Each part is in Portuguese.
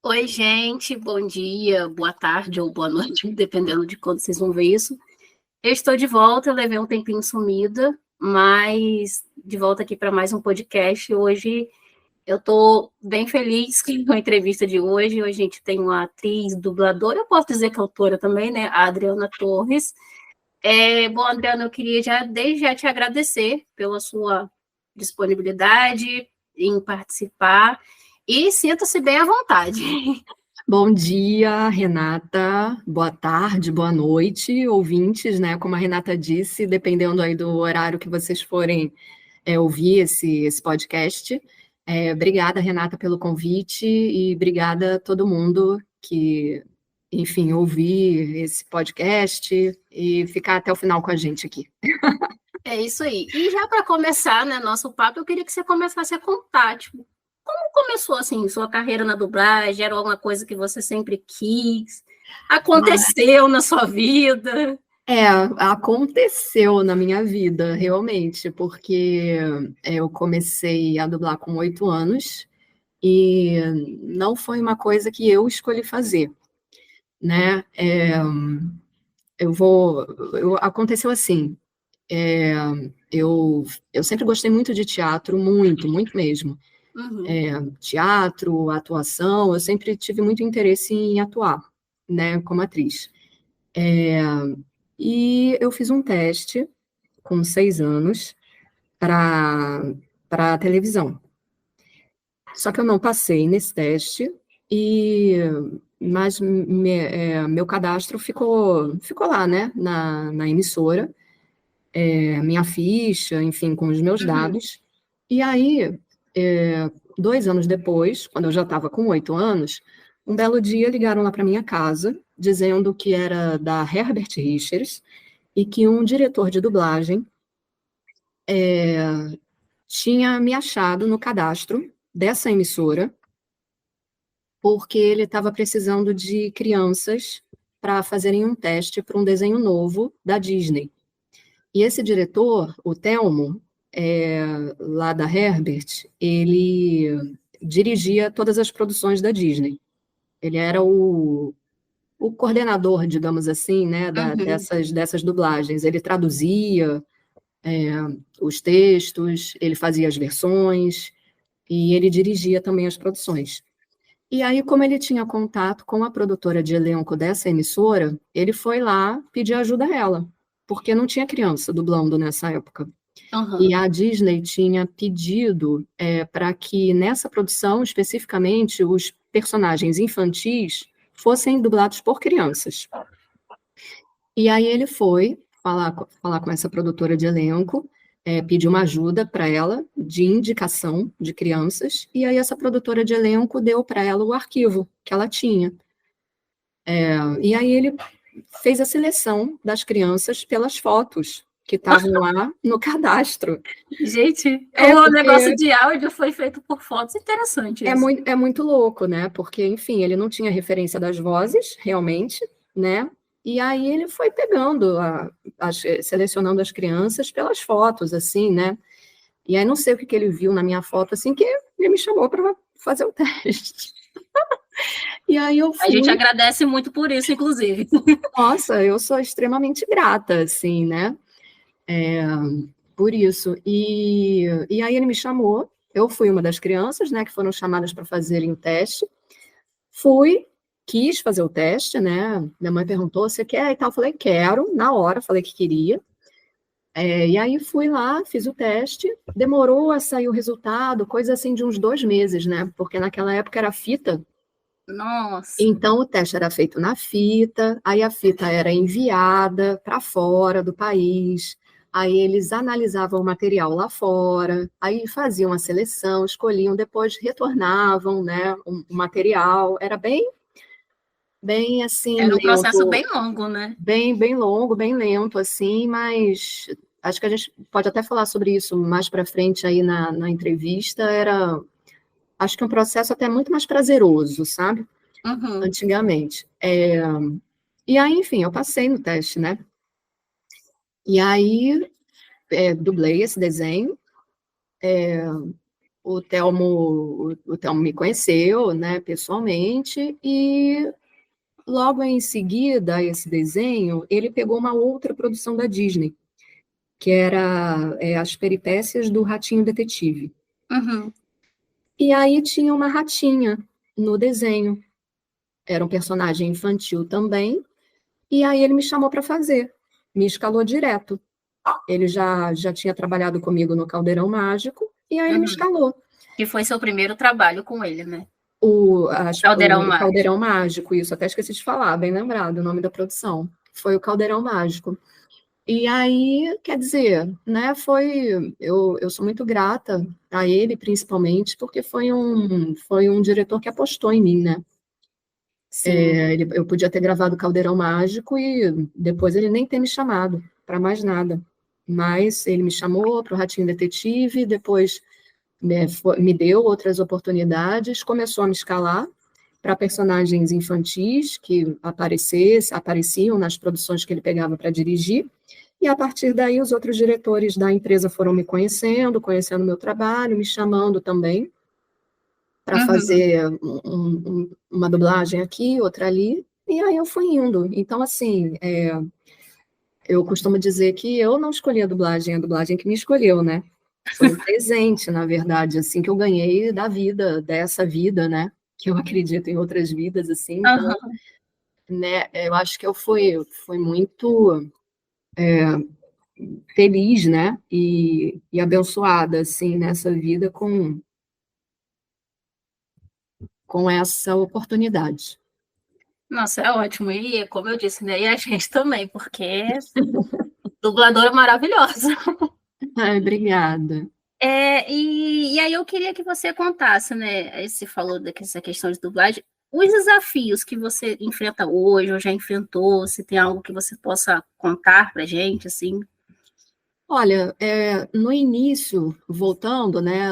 Oi, gente, bom dia, boa tarde ou boa noite, dependendo de quando vocês vão ver isso. Eu estou de volta, eu levei um tempinho sumida, mas de volta aqui para mais um podcast. Hoje eu estou bem feliz com a entrevista de hoje. Hoje a gente tem uma atriz, dubladora, eu posso dizer que autora também, né? A Adriana Torres. Bom, Adriana, eu queria desde já te agradecer pela sua disponibilidade em participar e sinta-se bem à vontade. Bom dia, Renata. Boa tarde, boa noite, ouvintes, né? Como a Renata disse, dependendo aí do horário que vocês forem ouvir esse podcast. Obrigada, Renata, pelo convite e obrigada a todo mundo que, enfim, ouvir esse podcast e ficar até o final com a gente aqui. É isso aí. E já para começar, né, nosso papo, eu queria que você começasse a contar, tipo, como começou, assim, sua carreira na dublagem? Era alguma coisa que você sempre quis? Aconteceu na sua vida? Aconteceu na minha vida, realmente, porque eu comecei a dublar com 8 anos e não foi uma coisa que eu escolhi fazer, né? Aconteceu assim, é, eu sempre gostei muito de teatro, muito, muito mesmo. Uhum. Teatro, atuação, eu sempre tive muito interesse em atuar, né, como atriz. E eu fiz um teste com 6 anos para televisão. Só que eu não passei nesse teste, mas meu cadastro ficou lá, né, na emissora, minha ficha, enfim, com os meus dados. E aí, 2 anos depois, quando eu já estava com 8 anos, um belo dia ligaram lá para minha casa, dizendo que era da Herbert Richards e que um diretor de dublagem tinha me achado no cadastro dessa emissora, porque ele estava precisando de crianças para fazerem um teste para um desenho novo da Disney. E esse diretor, o Telmo, lá da Herbert, ele dirigia todas as produções da Disney. Ele era o coordenador, digamos assim, né, dessas dublagens. Ele traduzia os textos, ele fazia as versões e ele dirigia também as produções. E aí, como ele tinha contato com a produtora de elenco dessa emissora, ele foi lá pedir ajuda a ela, porque não tinha criança dublando nessa época. E a Disney tinha pedido para que nessa produção, especificamente, os personagens infantis fossem dublados por crianças. E aí ele foi falar com essa produtora de elenco, pediu uma ajuda para ela de indicação de crianças, e aí essa produtora de elenco deu para ela o arquivo que ela tinha. E aí ele fez a seleção das crianças pelas fotos que estavam lá no cadastro. Gente, o negócio de áudio foi feito por fotos. Interessante isso. É muito louco, né? Porque, enfim, ele não tinha referência das vozes, realmente, né? E aí ele foi pegando, selecionando as crianças pelas fotos, assim, né? E aí não sei o que ele viu na minha foto, assim, que ele me chamou para fazer o teste. E aí eu fui. A gente agradece muito por isso, inclusive. Nossa, eu sou extremamente grata, assim, né? Por isso. E aí ele me chamou, eu fui uma das crianças, né, que foram chamadas para fazerem o teste. Fui, quis fazer o teste, né? Minha mãe perguntou, você quer e tal? Eu falei, quero, na hora, falei que queria. E aí fui lá, fiz o teste, demorou a sair o resultado, coisa assim de uns 2 meses, né? Porque naquela época era fita. Nossa. Então o teste era feito na fita, aí a fita era enviada para fora do país, aí eles analisavam o material lá fora, aí faziam a seleção, escolhiam, depois retornavam, né, o material. Era bem assim, Era um processo lento, bem longo, né? bem longo, bem lento, assim, mas acho que a gente pode até falar sobre isso mais para frente aí na entrevista. Acho que um processo até muito mais prazeroso, sabe? Antigamente. E aí, enfim, eu passei no teste, né? E aí, dublei esse desenho. o Telmo me conheceu, né, pessoalmente, e logo em seguida a esse desenho, ele pegou uma outra produção da Disney, que era As Peripécias do Ratinho Detetive. Uhum. E aí tinha uma ratinha no desenho. Era um personagem infantil também. E aí ele me chamou para fazer. Me escalou direto. Ele já tinha trabalhado comigo no Caldeirão Mágico. E aí ele me escalou. Que foi seu primeiro trabalho com ele, né? O Caldeirão Mágico. Caldeirão Mágico, isso. Até esqueci de falar, bem lembrado o nome da produção. Foi o Caldeirão Mágico. E aí, quer dizer, né, eu sou muito grata a ele, principalmente, porque foi um diretor que apostou em mim, né? Eu podia ter gravado Caldeirão Mágico e depois ele nem ter me chamado para mais nada. Mas ele me chamou para o Ratinho Detetive, depois me deu outras oportunidades, começou a me escalar para personagens infantis que apareciam nas produções que ele pegava para dirigir. E a partir daí, os outros diretores da empresa foram me conhecendo o meu trabalho, me chamando também para fazer uma dublagem aqui, outra ali, e aí eu fui indo. Então, assim, eu costumo dizer que eu não escolhi a dublagem que me escolheu, né? Foi um presente, na verdade, assim, que eu ganhei da vida, dessa vida, né? Que eu acredito em outras vidas, assim, então, né, eu acho que eu fui muito feliz, né, e abençoada, assim, nessa vida com essa oportunidade. Nossa, é ótimo. E como eu disse, né? E a gente também, porque dubladora maravilhosa. Ai, obrigada. E aí eu queria que você contasse, né? Você falou dessa questão de dublagem, os desafios que você enfrenta hoje, ou já enfrentou, se tem algo que você possa contar pra gente, assim. Olha, no início, voltando, né,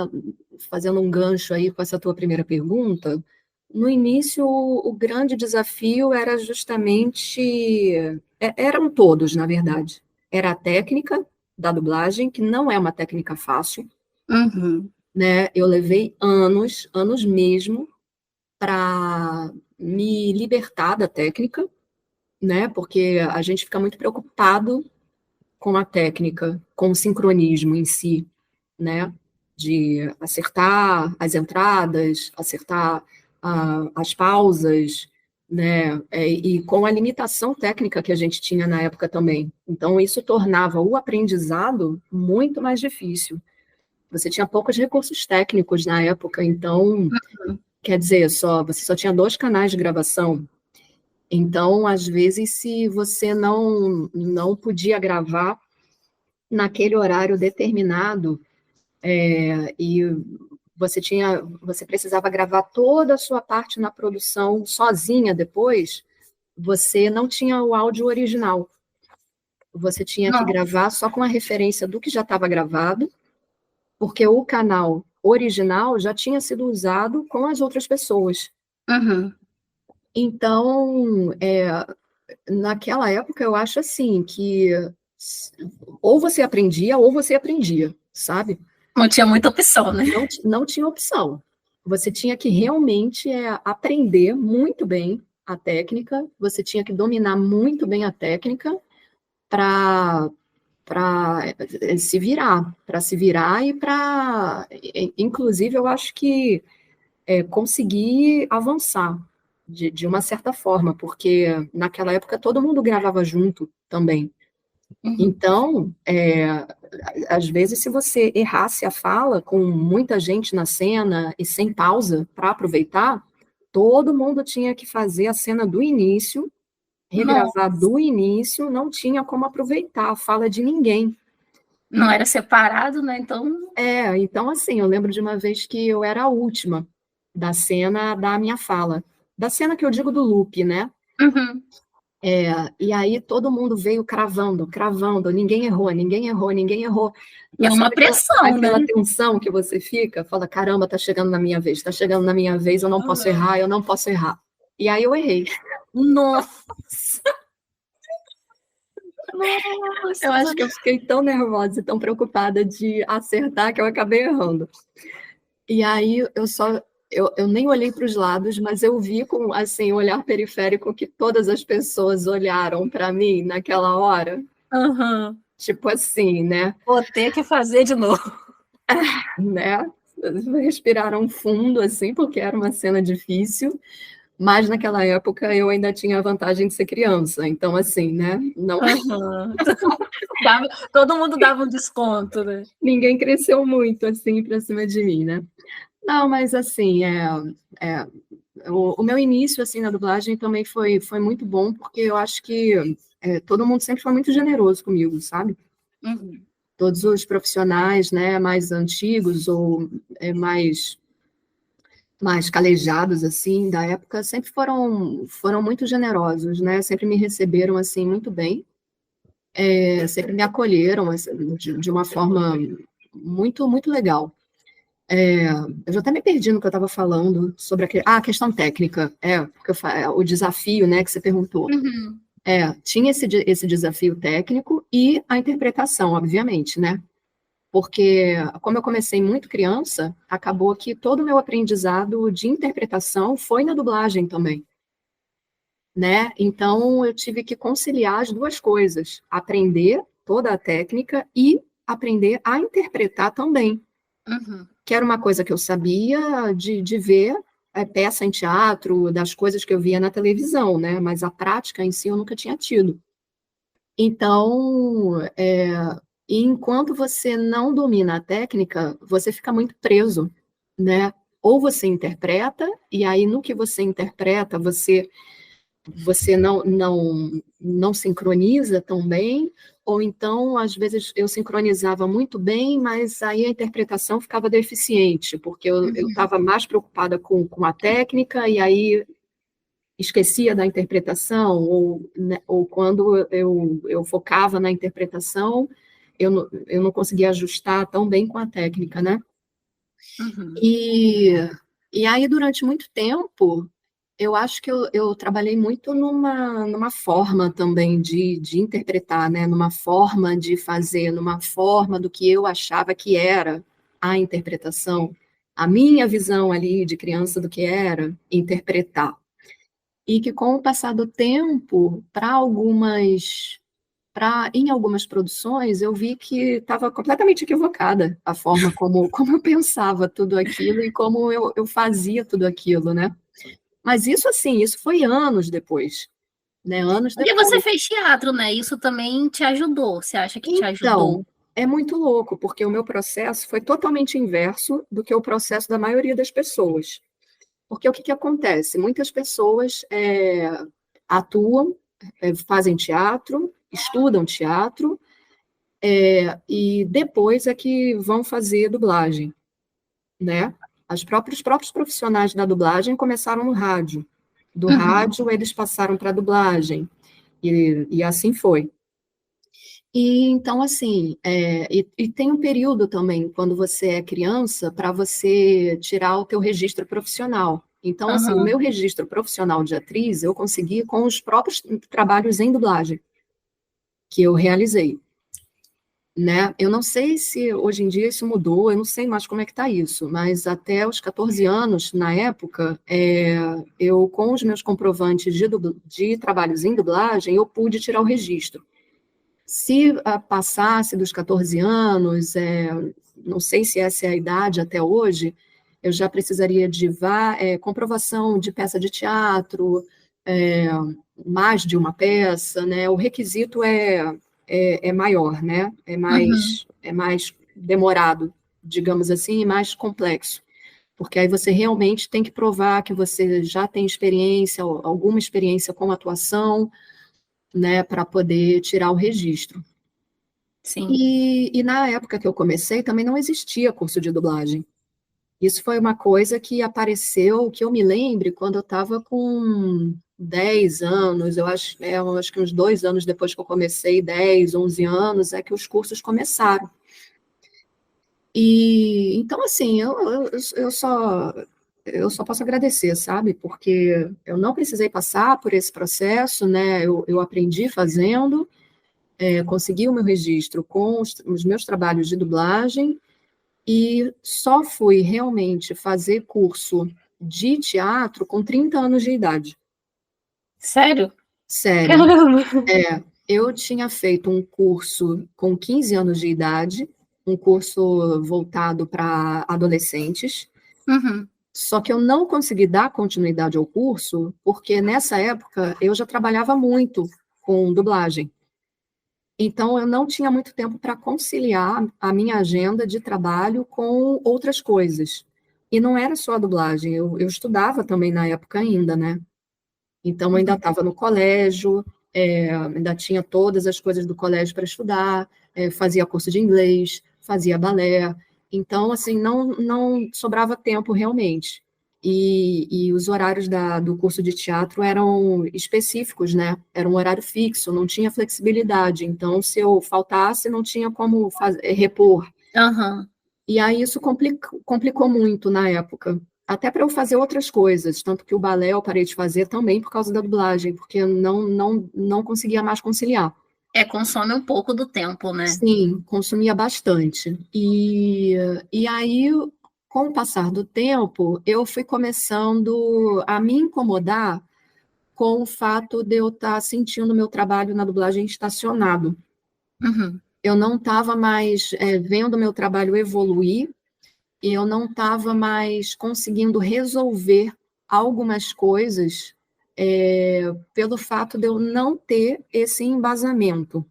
fazendo um gancho aí com essa tua primeira pergunta, no início o grande desafio era justamente, eram todos, na verdade. Era a técnica da dublagem, que não é uma técnica fácil, Uhum. né? Eu levei anos, anos mesmo, para me libertar da técnica, né? Porque a gente fica muito preocupado com a técnica, com o sincronismo em si, né? De acertar as entradas, acertar as pausas, né? E com a limitação técnica que a gente tinha na época também. Então, isso tornava o aprendizado muito mais difícil. Você tinha poucos recursos técnicos na época, então, quer dizer, você só tinha 2 canais de gravação. Então, às vezes, se você não podia gravar naquele horário determinado, e você precisava gravar toda a sua parte na produção sozinha depois, você não tinha o áudio original. Você tinha que Não. gravar só com a referência do que já estava gravado, porque o canal original já tinha sido usado com as outras pessoas. Uhum. Então, naquela época, eu acho assim, que ou você aprendia, sabe? Não tinha muita opção, né? Não tinha opção. Você tinha que realmente aprender muito bem a técnica, você tinha que dominar muito bem a técnica para se virar e para, inclusive, eu acho que conseguir avançar de uma certa forma, porque naquela época todo mundo gravava junto também. Uhum. Então, às vezes, se você errasse a fala com muita gente na cena e sem pausa para aproveitar, todo mundo tinha que fazer a cena do início, regravar do início, não tinha como aproveitar a fala de ninguém. Não era separado, né? Então. Então, assim, eu lembro de uma vez que eu era a última da cena da minha fala. Da cena que eu digo do loop, né? Uhum. E aí todo mundo veio cravando, cravando, ninguém errou, ninguém errou, ninguém errou. É uma pressão, né? Aquela tensão que você fica, fala, caramba, tá chegando na minha vez, tá chegando na minha vez, eu não posso errar, eu não posso errar. E aí eu errei. Nossa! Eu acho que eu fiquei tão nervosa e tão preocupada de acertar que eu acabei errando. E aí eu nem olhei para os lados, mas eu vi com assim, o olhar periférico que todas as pessoas olharam para mim naquela hora. Uhum. Tipo assim, né? Vou ter que fazer de novo. Né? Respiraram fundo, assim, porque era uma cena difícil, mas naquela época eu ainda tinha a vantagem de ser criança, então, assim, né? Não, Uhum. Todo mundo dava um desconto, né? ninguém cresceu muito, assim, para cima de mim, né? Não, mas, assim, é, o meu início, assim, na dublagem também foi muito bom, porque eu acho que todo mundo sempre foi muito generoso comigo, sabe? Uhum. Todos os profissionais, né, mais antigos ou mais calejados, assim, da época, sempre foram muito generosos, né? Sempre me receberam, assim, muito bem. Sempre me acolheram, assim, de uma forma muito, muito legal. Eu já até me perdi no que eu estava falando sobre a questão técnica, porque o desafio, né, que você perguntou. Uhum. Tinha esse desafio técnico e a interpretação, obviamente, né? Porque, como eu comecei muito criança, acabou que todo o meu aprendizado de interpretação foi na dublagem também, né? Então, eu tive que conciliar as duas coisas, aprender toda a técnica e aprender a interpretar também, Uhum. que era uma coisa que eu sabia de ver peça em teatro, das coisas que eu via na televisão, né? Mas a prática em si eu nunca tinha tido. Então, enquanto você não domina a técnica, você fica muito preso, né? Ou você interpreta, e aí no que você interpreta, você não sincroniza tão bem, ou então, às vezes, eu sincronizava muito bem, mas aí a interpretação ficava deficiente, porque eu estava mais preocupada com a técnica, e aí esquecia da interpretação, né, ou quando eu focava na interpretação, eu não conseguia ajustar tão bem com a técnica, né? Uhum. E, e aí, durante muito tempo, eu acho que eu trabalhei muito numa forma também de interpretar, né? Numa forma de fazer, numa forma do que eu achava que era a interpretação, a minha visão ali de criança do que era interpretar. E que com o passar do tempo, em algumas produções, eu vi que estava completamente equivocada a forma como eu pensava tudo aquilo e como eu fazia tudo aquilo, né? Mas isso, assim, isso foi anos depois, né? Anos Porque você depois. fez teatro, né? Isso também te ajudou. Você acha que te Então, ajudou? é muito louco, porque o meu processo foi totalmente inverso do que o processo da maioria das pessoas. Porque o que acontece? Muitas pessoas atuam, fazem teatro, estudam teatro, e depois é que vão fazer dublagem, né? Os próprios profissionais da dublagem começaram no rádio. Do Uhum. rádio, eles passaram para a dublagem, e assim foi. E então, assim, e tem um período também, quando você é criança, para você tirar o teu registro profissional. Então, assim, o Uhum. meu registro profissional de atriz, eu consegui com os próprios trabalhos em dublagem que eu realizei, né? Eu não sei se hoje em dia isso mudou, eu não sei mais como é que está isso, mas até os 14 anos, na época, eu, com os meus comprovantes de trabalhos em dublagem, eu pude tirar o registro. Se passasse dos 14 anos, não sei se essa é a idade até hoje, eu já precisaria de comprovação de peça de teatro, é, mais de uma peça, né? O requisito é maior, né? Uhum. É mais demorado, digamos assim, e mais complexo. Porque aí você realmente tem que provar que você já tem experiência, alguma experiência com atuação, né, para poder tirar o registro. Sim. E na época que eu comecei, também não existia curso de dublagem. Isso foi uma coisa que apareceu, que eu me lembre, quando eu estava com 10 anos, eu acho que uns 2 anos depois que eu comecei, 10, 11 anos, é que os cursos começaram. E então, assim, eu só posso agradecer, sabe? Porque eu não precisei passar por esse processo, né? Eu aprendi fazendo, consegui o meu registro com os meus trabalhos de dublagem, e só fui realmente fazer curso de teatro com 30 anos de idade. Sério? Sério. Caramba! Eu tinha feito um curso com 15 anos de idade, um curso voltado para adolescentes, Uhum. só que eu não consegui dar continuidade ao curso, porque nessa época eu já trabalhava muito com dublagem. Então, eu não tinha muito tempo para conciliar a minha agenda de trabalho com outras coisas. E não era só a dublagem, eu estudava também na época ainda, né? Então, eu ainda Uhum. estava no colégio, ainda tinha todas as coisas do colégio para estudar, fazia curso de inglês, fazia balé. Então, assim, não sobrava tempo realmente. E os horários do curso de teatro eram específicos, né? Era um horário fixo, não tinha flexibilidade. Então, se eu faltasse, não tinha como repor. Aham. E aí isso complicou muito na época. Até para eu fazer outras coisas, tanto que o balé eu parei de fazer também por causa da dublagem, porque eu não conseguia mais conciliar. Consome um pouco do tempo, né? Sim, consumia bastante. E aí, com o passar do tempo, eu fui começando a me incomodar com o fato de eu estar sentindo meu trabalho na dublagem estacionado. Uhum. Eu não estava mais vendo meu trabalho evoluir, e eu não estava mais conseguindo resolver algumas coisas pelo fato de eu não ter esse embasamento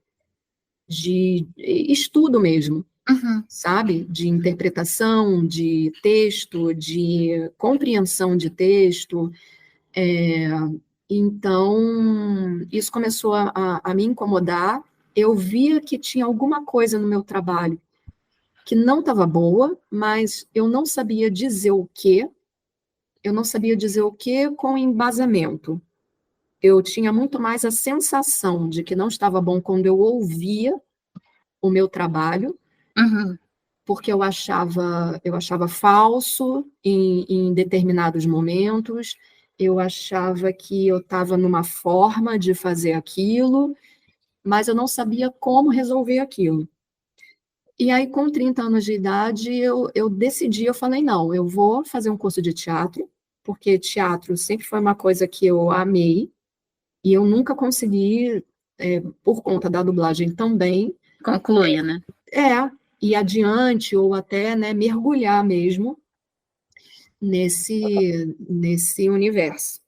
de estudo mesmo, Uhum. sabe? De interpretação, de texto, de compreensão de texto. É, então, isso começou a me incomodar. Eu via que tinha alguma coisa no meu trabalho que não estava boa, mas eu não sabia dizer o quê, eu não sabia dizer o quê com embasamento. Eu tinha muito mais a sensação de que não estava bom quando eu ouvia o meu trabalho, Uhum. porque eu achava falso em determinados momentos, eu achava que eu estava numa forma de fazer aquilo, mas eu não sabia como resolver aquilo. E aí, com 30 anos de idade, eu decidi, eu falei, não, eu vou fazer um curso de teatro, porque teatro sempre foi uma coisa que eu amei, e eu nunca consegui, por conta da dublagem também, Concluía, né? ir adiante, ou até, né, mergulhar mesmo nesse universo.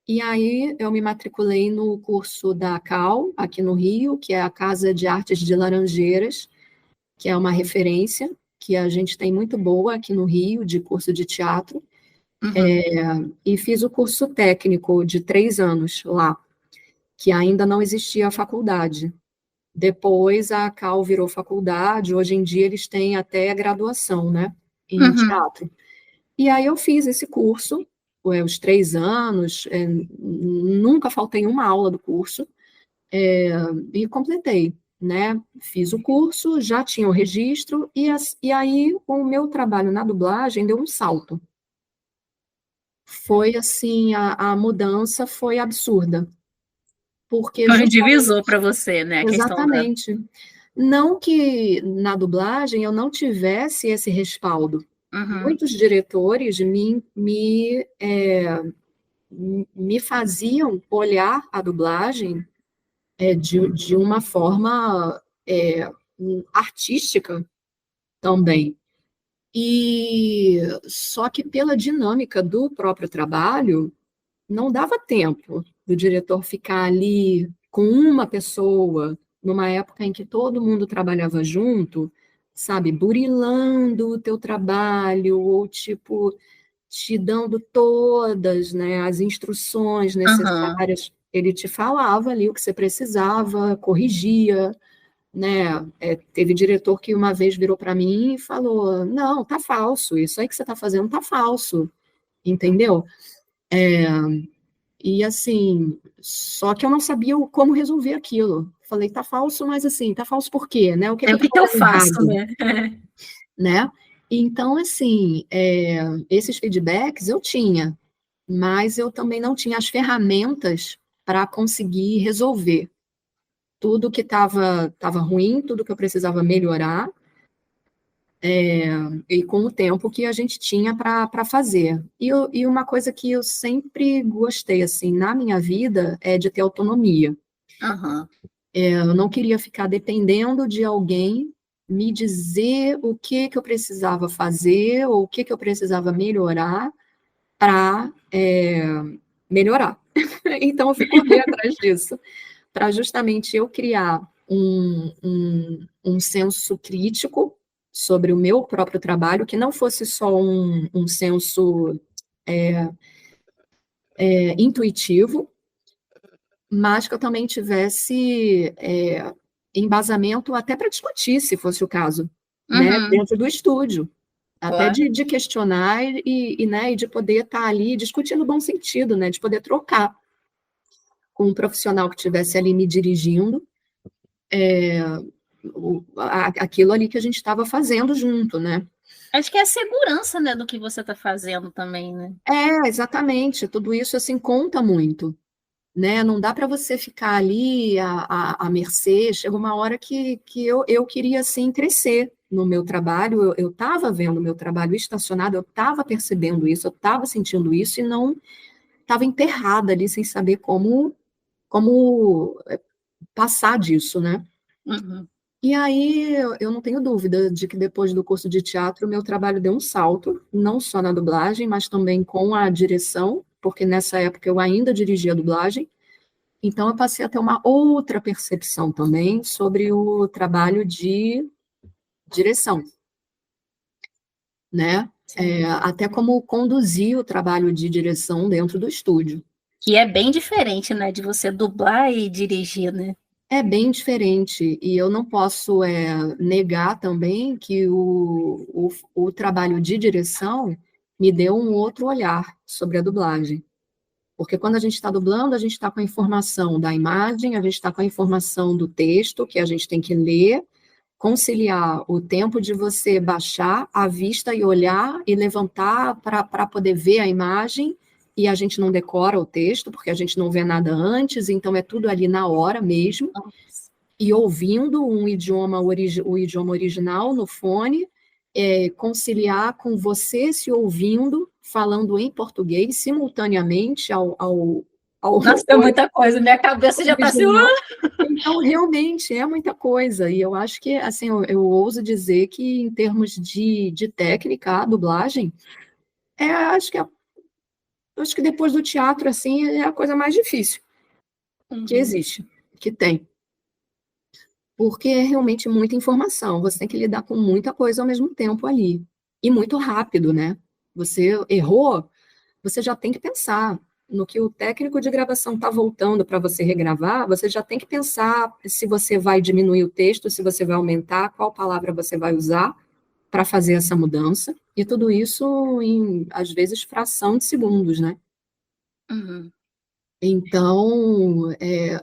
E aí, eu me matriculei no curso da CAL, aqui no Rio, que é a Casa de Artes de Laranjeiras, que é uma referência que a gente tem muito boa aqui no Rio, de curso de teatro, Uhum. e fiz o curso técnico de 3 anos lá, que ainda não existia a faculdade. Depois a CAL virou faculdade, hoje em dia eles têm até graduação, né, em Uhum. teatro. E aí eu fiz esse curso, os 3 anos, nunca faltei uma aula do curso, e completei, né? Fiz o curso, já tinha o registro, e aí o meu trabalho na dublagem deu um salto. Foi assim, a mudança foi absurda, porque Foi um justamente, divisor para você, né? A questão da. exatamente, não que na dublagem eu não tivesse esse respaldo. Uhum. Muitos diretores me faziam olhar a dublagem de uma forma artística também. E só que pela dinâmica do próprio trabalho, não dava tempo do diretor ficar ali com uma pessoa, numa época em que todo mundo trabalhava junto, sabe, burilando o teu trabalho, ou tipo, te dando todas, né, as instruções Uhum. necessárias. Ele te falava ali o que você precisava, corrigia, né? Teve diretor que uma vez virou para mim e falou: não, tá falso, isso aí que você está fazendo tá falso, entendeu? E assim, só que eu não sabia como resolver aquilo. Falei, tá falso, mas assim, tá falso por quê, né? O que que É eu o tô que que eu fazendo faço, errado, né? né? Então, assim, esses feedbacks eu tinha, mas eu também não tinha as ferramentas para conseguir resolver tudo que estava ruim, tudo que eu precisava melhorar. e com o tempo que a gente tinha para fazer. E uma coisa que eu sempre gostei, assim, na minha vida, é de ter autonomia. Aham. Eu não queria ficar dependendo de alguém me dizer o que eu precisava fazer ou o que eu precisava melhorar para melhorar. Então, eu fui correr atrás disso, para justamente eu criar um senso crítico sobre o meu próprio trabalho, que não fosse só um senso intuitivo, mas que eu também tivesse embasamento até para discutir, se fosse o caso, né, Uhum. dentro do estúdio, até Claro. de questionar né, e de poder estar ali discutindo no bom sentido, né, de poder trocar com um profissional que estivesse ali me dirigindo, aquilo ali que a gente estava fazendo junto, né? Acho que é a segurança, né, do que você está fazendo também, né? Exatamente, tudo isso, assim, conta muito, né? Não dá para você ficar ali à mercê. Chega uma hora que eu queria, assim, crescer no meu trabalho. Eu estava vendo o meu trabalho estacionado, eu estava percebendo isso, eu estava sentindo isso e não estava enterrada ali sem saber como passar disso, né? Uhum. E aí eu não tenho dúvida de que depois do curso de teatro, o meu trabalho deu um salto, não só na dublagem, mas também com a direção, porque nessa época eu ainda dirigia a dublagem. Então, eu passei a ter uma outra percepção também sobre o trabalho de direção, né? Sim. Até como conduzir o trabalho de direção dentro do estúdio. Que é bem diferente, né, de você dublar e dirigir, né? É bem diferente, e eu não posso negar também que o trabalho de direção me deu um outro olhar sobre a dublagem. Porque quando a gente está dublando, a gente está com a informação da imagem, a gente está com a informação do texto, que a gente tem que ler, conciliar o tempo de você baixar a vista e olhar e levantar para poder ver a imagem, e a gente não decora o texto, porque a gente não vê nada antes, então é tudo ali na hora mesmo, Nossa. e ouvindo o idioma original no fone, conciliar com você se ouvindo, falando em português simultaneamente ao Nossa, é muita coisa, minha cabeça já está assim. original. Então, realmente, é muita coisa, e eu acho que, assim, eu ouso dizer que, em termos de técnica, a dublagem, acho que depois do teatro, assim, é a coisa mais difícil que Uhum. existe, que tem, porque é realmente muita informação, você tem que lidar com muita coisa ao mesmo tempo ali, e muito rápido, né? Você errou, você já tem que pensar no que o técnico de gravação está voltando para você regravar, você já tem que pensar se você vai diminuir o texto, se você vai aumentar, qual palavra você vai usar para fazer essa mudança, e tudo isso em, às vezes, fração de segundos, né? Uhum. Então,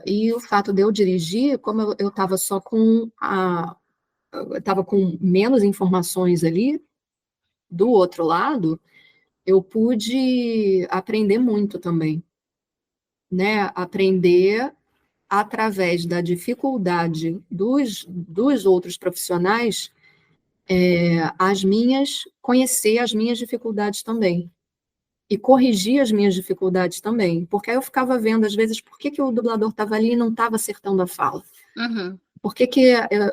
e o fato de eu dirigir, como eu estava só eu estava com menos informações ali, do outro lado, eu pude aprender muito também, né? Aprender através da dificuldade dos outros profissionais, conhecer as minhas dificuldades também. E corrigir as minhas dificuldades também. Porque aí eu ficava vendo, às vezes, por que o dublador estava ali e não estava acertando a fala. Uhum. Por que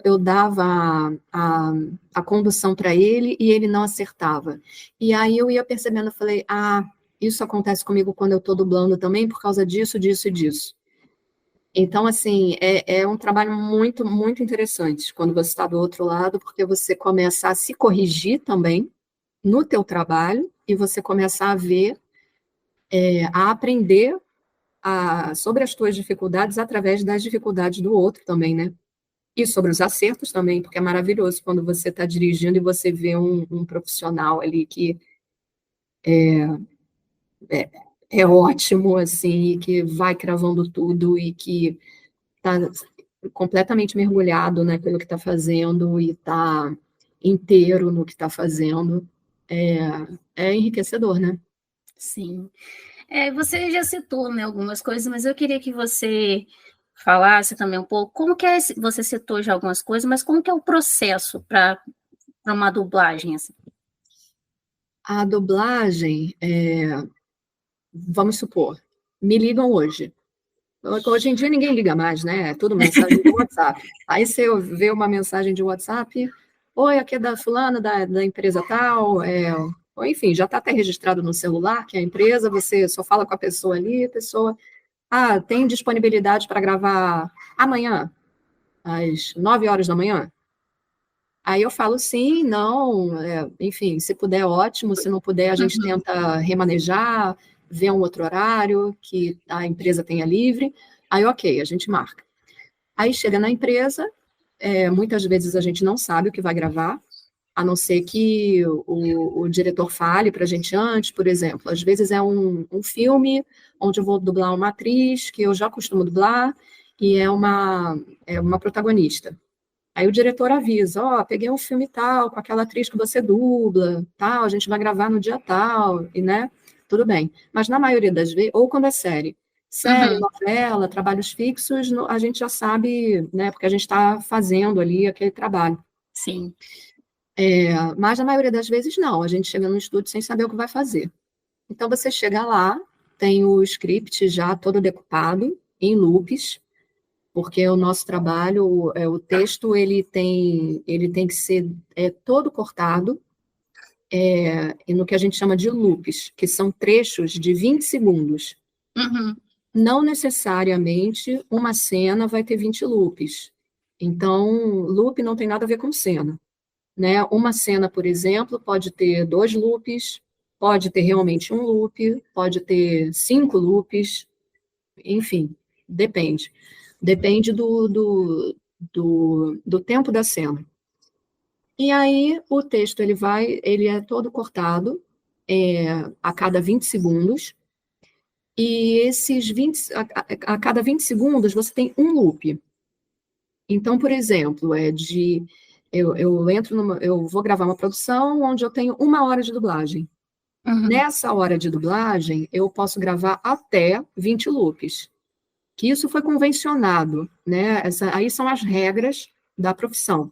eu dava a condução para ele e ele não acertava? E aí eu ia percebendo, eu falei, isso acontece comigo quando eu estou dublando também, por causa disso, disso e disso. Então, assim, é um trabalho muito, muito interessante quando você está do outro lado, porque você começa a se corrigir também no teu trabalho e você começa a ver, a aprender sobre as tuas dificuldades através das dificuldades do outro também, né? E sobre os acertos também, porque é maravilhoso quando você está dirigindo e você vê um profissional ali que é, é ótimo, assim, e que vai cravando tudo e que está completamente mergulhado naquilo que está fazendo e está inteiro no que está fazendo. É, é enriquecedor, né? Sim. Você já citou, né, algumas coisas, mas eu queria que você falasse também um pouco como que é, você citou já algumas coisas, mas como que é o processo para para uma dublagem, assim? A dublagem, vamos supor, me ligam hoje. Hoje em dia ninguém liga mais, né? É tudo mensagem de WhatsApp. Aí você vê uma mensagem de WhatsApp, oi, aqui é da fulana, da empresa tal, ou enfim, já está até registrado no celular, que é a empresa, você só fala com a pessoa ali, a pessoa, tem disponibilidade para gravar amanhã, às 9 horas da manhã? Aí eu falo sim, não, enfim, se puder, ótimo, se não puder, a gente tenta remanejar, ver um outro horário que a empresa tenha livre, aí ok, a gente marca. Aí chega na empresa, muitas vezes a gente não sabe o que vai gravar, a não ser que o diretor fale para a gente antes, por exemplo. Às vezes é um filme onde eu vou dublar uma atriz que eu já costumo dublar, e é uma protagonista. Aí o diretor avisa, peguei um filme tal, com aquela atriz que você dubla, tal, a gente vai gravar no dia tal, e né, tudo bem. Mas na maioria das vezes, ou quando é série, novela, trabalhos fixos, a gente já sabe, né, porque a gente está fazendo ali aquele trabalho. Sim. Mas na maioria das vezes não, a gente chega no estúdio sem saber o que vai fazer. Então você chega lá, tem o script já todo decupado, em loops, porque o nosso trabalho, o texto, ele tem que ser todo cortado, e no que a gente chama de loops, que são trechos de 20 segundos. Não necessariamente uma cena vai ter 20 loops. Então, loop não tem nada a ver com cena, né? Uma cena, por exemplo, pode ter 2 loops, pode ter realmente um loop, pode ter 5 loops, enfim, depende. Depende do tempo da cena. E aí, o texto, ele é todo cortado a cada 20 segundos, e esses 20, a cada 20 segundos você tem um loop. Então, por exemplo, eu vou gravar uma produção onde eu tenho 1 hora de dublagem. Nessa hora de dublagem, eu posso gravar até 20 loops. Que isso foi convencionado, né? Aí são as regras da profissão.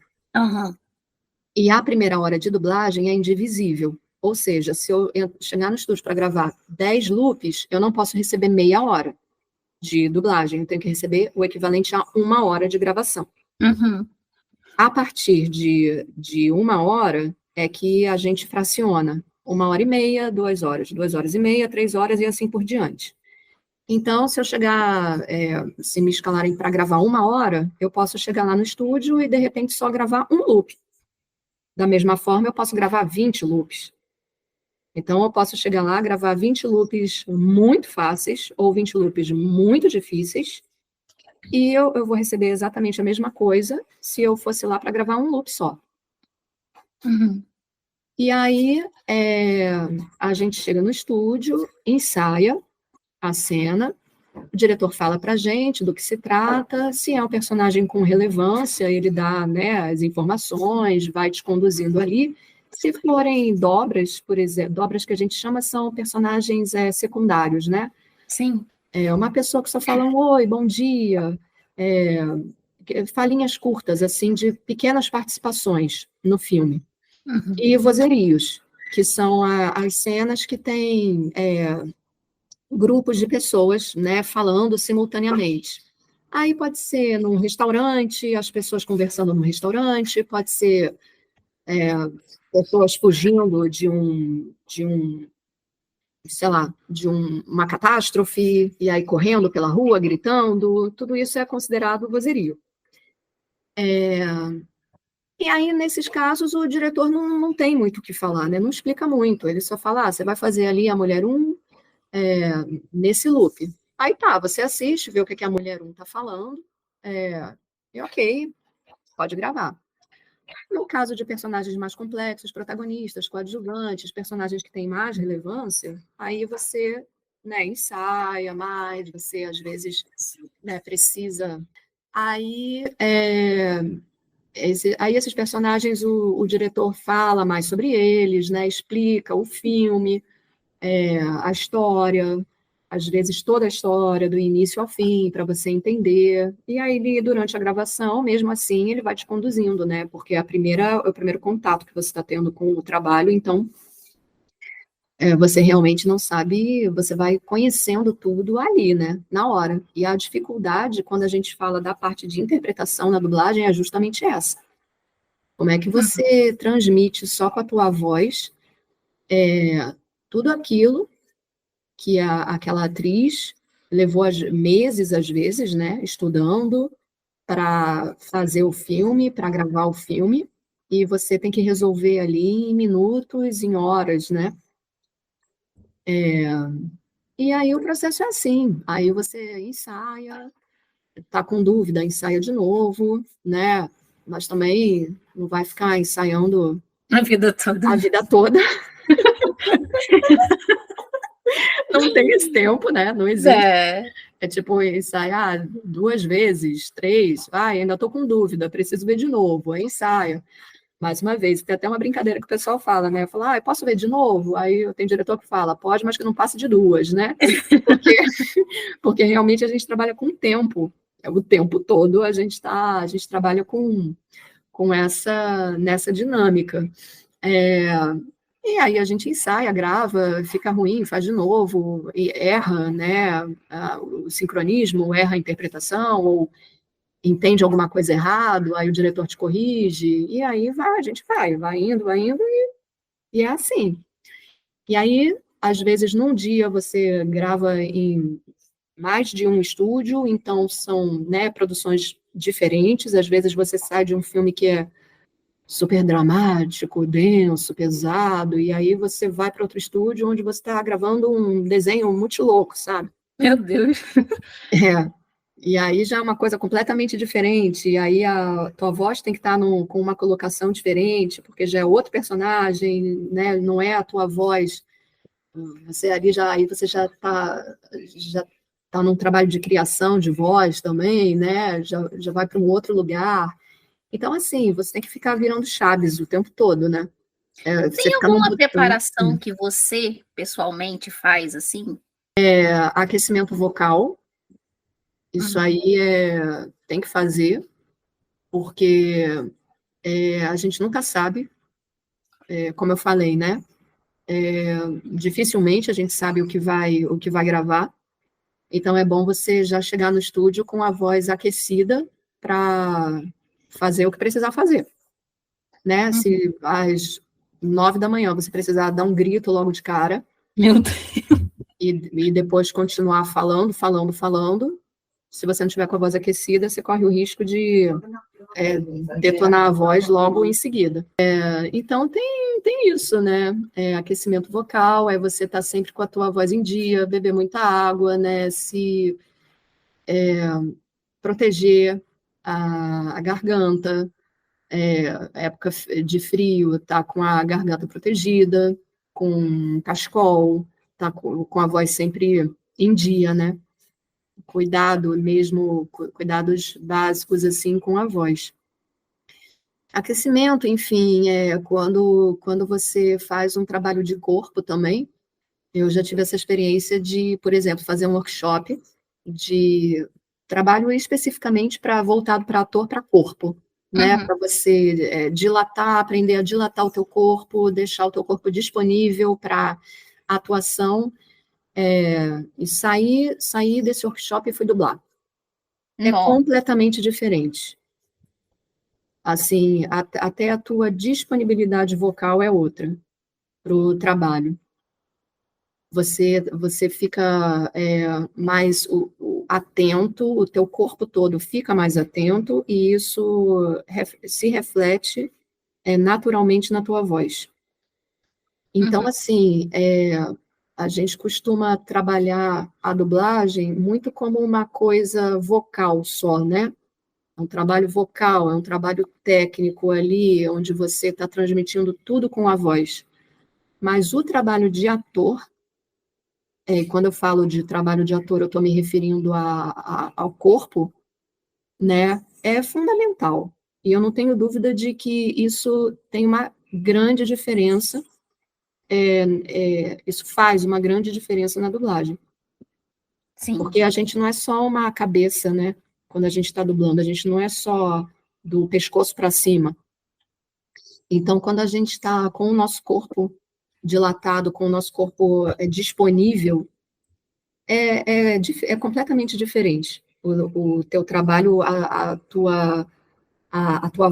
E a primeira hora de dublagem é indivisível. Ou seja, se eu chegar no estúdio para gravar 10 loops, eu não posso receber meia hora de dublagem. Eu tenho que receber o equivalente a 1 hora de gravação. A partir de 1 hora é que a gente fraciona 1 hora e meia, 2 horas, 2 horas e meia, 3 horas e assim por diante. Então, se eu chegar, se me escalarem para gravar 1 hora, eu posso chegar lá no estúdio e, de repente, só gravar um loop. Da mesma forma, eu posso gravar 20 loops. Então, eu posso chegar lá, gravar 20 loops muito fáceis ou 20 loops muito difíceis, e eu vou receber exatamente a mesma coisa se eu fosse lá para gravar um loop só. E aí, a gente chega no estúdio, ensaia a cena, o diretor fala para a gente do que se trata, se é um personagem com relevância, ele dá, né, as informações, vai te conduzindo ali. Se forem dobras, por exemplo, dobras que a gente chama são personagens secundários, né? Sim. Uma pessoa que só fala um oi, bom dia, falinhas curtas, assim, de pequenas participações no filme. E vozerios, que são as cenas que têm grupos de pessoas, né, falando simultaneamente. Aí pode ser num restaurante, as pessoas conversando no restaurante, pode ser pessoas fugindo sei lá, uma catástrofe, e aí correndo pela rua, gritando, tudo isso é considerado vozerio. E aí, nesses casos, o diretor não tem muito o que falar, né? Não explica muito, ele só fala, você vai fazer ali a mulher 1, nesse loop. Aí tá, você assiste, vê o que a mulher 1 está falando, e ok, pode gravar. No caso de personagens mais complexos, protagonistas, coadjuvantes, personagens que têm mais relevância, aí você, né, ensaia mais, você às vezes, né, precisa. Aí, esses personagens, o diretor fala mais sobre eles, né, explica o filme, a história, às vezes, toda a história, do início ao fim, para você entender. E aí, durante a gravação, mesmo assim, ele vai te conduzindo, né? Porque é o primeiro contato que você está tendo com o trabalho, então você realmente não sabe, você vai conhecendo tudo ali, né? Na hora. E a dificuldade, quando a gente fala da parte de interpretação na dublagem, é justamente essa. Como é que você transmite só com a tua voz tudo aquilo que aquela atriz levou meses, às vezes, né, estudando para fazer o filme, para gravar o filme, e você tem que resolver ali em minutos, em horas, né? E aí o processo é assim, aí você ensaia, tá com dúvida, ensaia de novo, né? Mas também não vai ficar ensaiando A vida toda. a vida toda. Não tem esse tempo, né? Não existe. É tipo ensaiar 2 vezes, 3, ainda estou com dúvida, preciso ver de novo, aí ensaio. Mais uma vez, tem até uma brincadeira que o pessoal fala, né? Fala, eu posso ver de novo? Aí tem diretor que fala, pode, mas que não passe de 2, né? Porque, porque realmente a gente trabalha com tempo. O tempo todo a gente trabalha nessa dinâmica. E aí a gente ensaia, grava, fica ruim, faz de novo, e erra, né? O sincronismo, erra a interpretação, ou entende alguma coisa errado, aí o diretor te corrige, e aí a gente vai indo, e é assim. E aí, às vezes, num dia você grava em mais de um estúdio, então são, né, produções diferentes, às vezes você sai de um filme que é super dramático, denso, pesado, e aí você vai para outro estúdio onde você está gravando um desenho muito louco, sabe? Meu Deus. E aí já é uma coisa completamente diferente, e aí a tua voz tem que estar com uma colocação diferente, porque já é outro personagem, né? Não é a tua voz. Você ali aí você já tá num trabalho de criação de voz também, né? Já vai para um outro lugar. Então, assim, você tem que ficar virando chaves o tempo todo, né? Você Tem fica num alguma botão. preparação que você pessoalmente faz assim? Aquecimento vocal, isso aí tem que fazer, porque a gente nunca sabe, como eu falei, né? Dificilmente a gente sabe o que vai gravar, então é bom você já chegar no estúdio com a voz aquecida para fazer o que precisar fazer, né? Se às 9 da manhã você precisar dar um grito logo de cara, Meu Deus. e depois continuar falando, falando, falando, se você não tiver com a voz aquecida, você corre o risco de detonar a voz logo em seguida. Então, tem isso, né? Aquecimento vocal, você estar sempre com a tua voz em dia, beber muita água, né? Se proteger a garganta, época de frio, tá com a garganta protegida, com cachecol, tá com a voz sempre em dia, né? Cuidado mesmo, cuidados básicos, assim, com a voz. Aquecimento, enfim, quando você faz um trabalho de corpo também. Eu já tive essa experiência de, por exemplo, fazer um workshop de trabalho especificamente voltado para ator, para corpo, né? Para você dilatar, aprender a dilatar o teu corpo, deixar o teu corpo disponível para atuação, e sair desse workshop e fui dublar. É completamente diferente. Assim, até a tua disponibilidade vocal é outra para o trabalho. Você fica mais atento, o teu corpo todo fica mais atento, e isso se reflete naturalmente na tua voz. Então, assim, a gente costuma trabalhar a dublagem muito como uma coisa vocal só, né? É um trabalho vocal, é um trabalho técnico ali, onde você está transmitindo tudo com a voz. Mas o trabalho de ator, quando eu falo de trabalho de ator, eu estou me referindo ao corpo, né? É fundamental. E eu não tenho dúvida de que isso tem uma grande diferença, isso faz uma grande diferença na dublagem. Sim. Porque a gente não é só uma cabeça, né? Quando a gente está dublando, a gente não é só do pescoço para cima. Então, quando a gente está com o nosso corpo dilatado, com o nosso corpo disponível, é completamente diferente o teu trabalho, a tua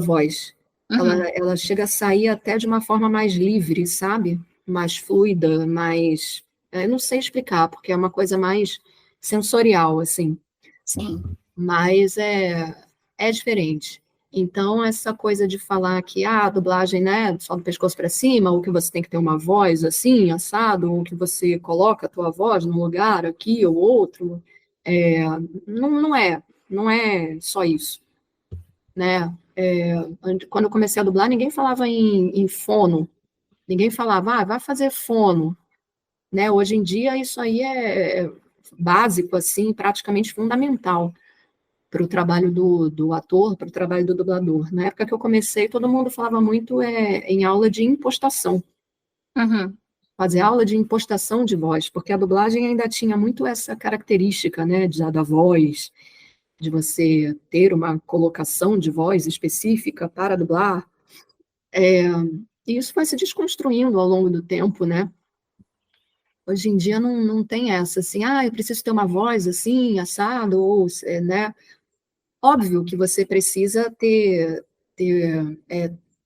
voz. Uhum. Ela chega a sair até de uma forma mais livre, sabe? Mais fluida, mais. Eu não sei explicar, porque é uma coisa mais sensorial, assim. Sim. Mas é diferente. Então, essa coisa de falar que a dublagem, né, só do pescoço para cima, ou que você tem que ter uma voz assim, assado, ou que você coloca a tua voz num lugar aqui ou outro, é, não é só isso, né? Quando eu comecei a dublar, ninguém falava em fono, ninguém falava, vai fazer fono, né? Hoje em dia, isso aí é básico, assim, praticamente fundamental para o trabalho do ator, para o trabalho do dublador. Na época que eu comecei, todo mundo falava muito em aula de impostação, Uhum. fazer aula de impostação de voz, porque a dublagem ainda tinha muito essa característica, né, da voz, de você ter uma colocação de voz específica para dublar. E isso foi se desconstruindo ao longo do tempo, né? Hoje em dia não tem essa, assim, eu preciso ter uma voz assim, assado, ou, né? Óbvio que você precisa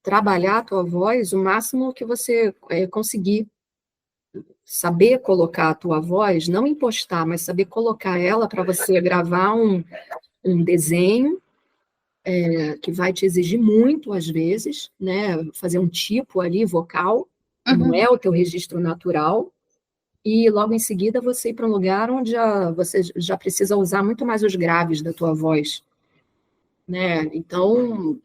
trabalhar a tua voz o máximo que você conseguir, saber colocar a tua voz, não impostar, mas saber colocar ela para você gravar um desenho que vai te exigir muito às vezes, né? Fazer um tipo ali vocal, que não Uhum. é o teu registro natural, e logo em seguida você ir para um lugar onde você já precisa usar muito mais os graves da tua voz, né? Então,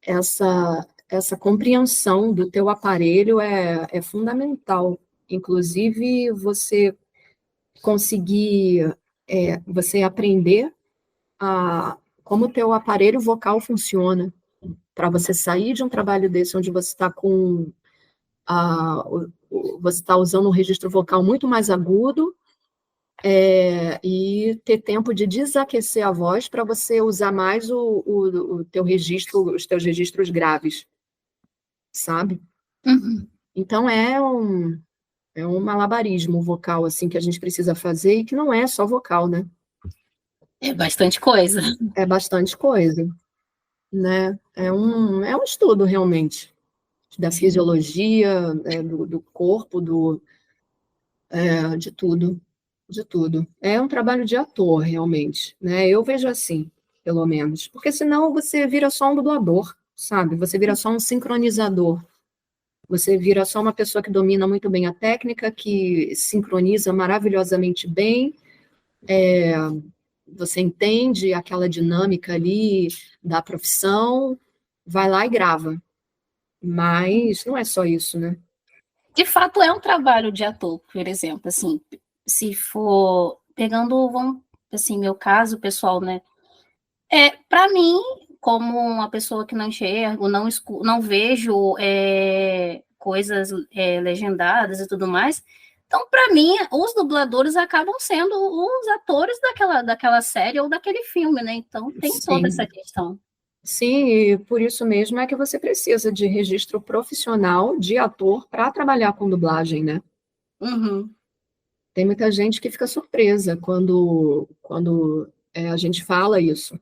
essa compreensão do teu aparelho é fundamental. Inclusive, você conseguir, você aprender como o teu aparelho vocal funciona, para você sair de um trabalho desse, onde você está você está usando um registro vocal muito mais agudo, e ter tempo de desaquecer a voz para você usar mais o teu registro, os teus registros graves, sabe? Uhum. Então é um malabarismo vocal assim que a gente precisa fazer e que não é só vocal, né? É bastante coisa. É bastante coisa, né? É um estudo realmente da Sim. fisiologia, do corpo, de tudo, de tudo. É um trabalho de ator realmente, né? Eu vejo assim, pelo menos, porque senão você vira só um dublador, sabe? Você vira só um sincronizador. Você vira só uma pessoa que domina muito bem a técnica, que sincroniza maravilhosamente bem, você entende aquela dinâmica ali da profissão, vai lá e grava. Mas não é só isso, né? De fato, é um trabalho de ator, por exemplo, assim, se for pegando, vamos, assim, meu caso pessoal, né? Para mim, como uma pessoa que não enxergo, não vejo coisas legendadas e tudo mais, então, para mim, os dubladores acabam sendo os atores daquela série ou daquele filme, né? Então, tem toda essa Sim. questão. Sim, e por isso mesmo é que você precisa de registro profissional de ator para trabalhar com dublagem, né? Uhum, Tem muita gente que fica surpresa quando a gente fala isso,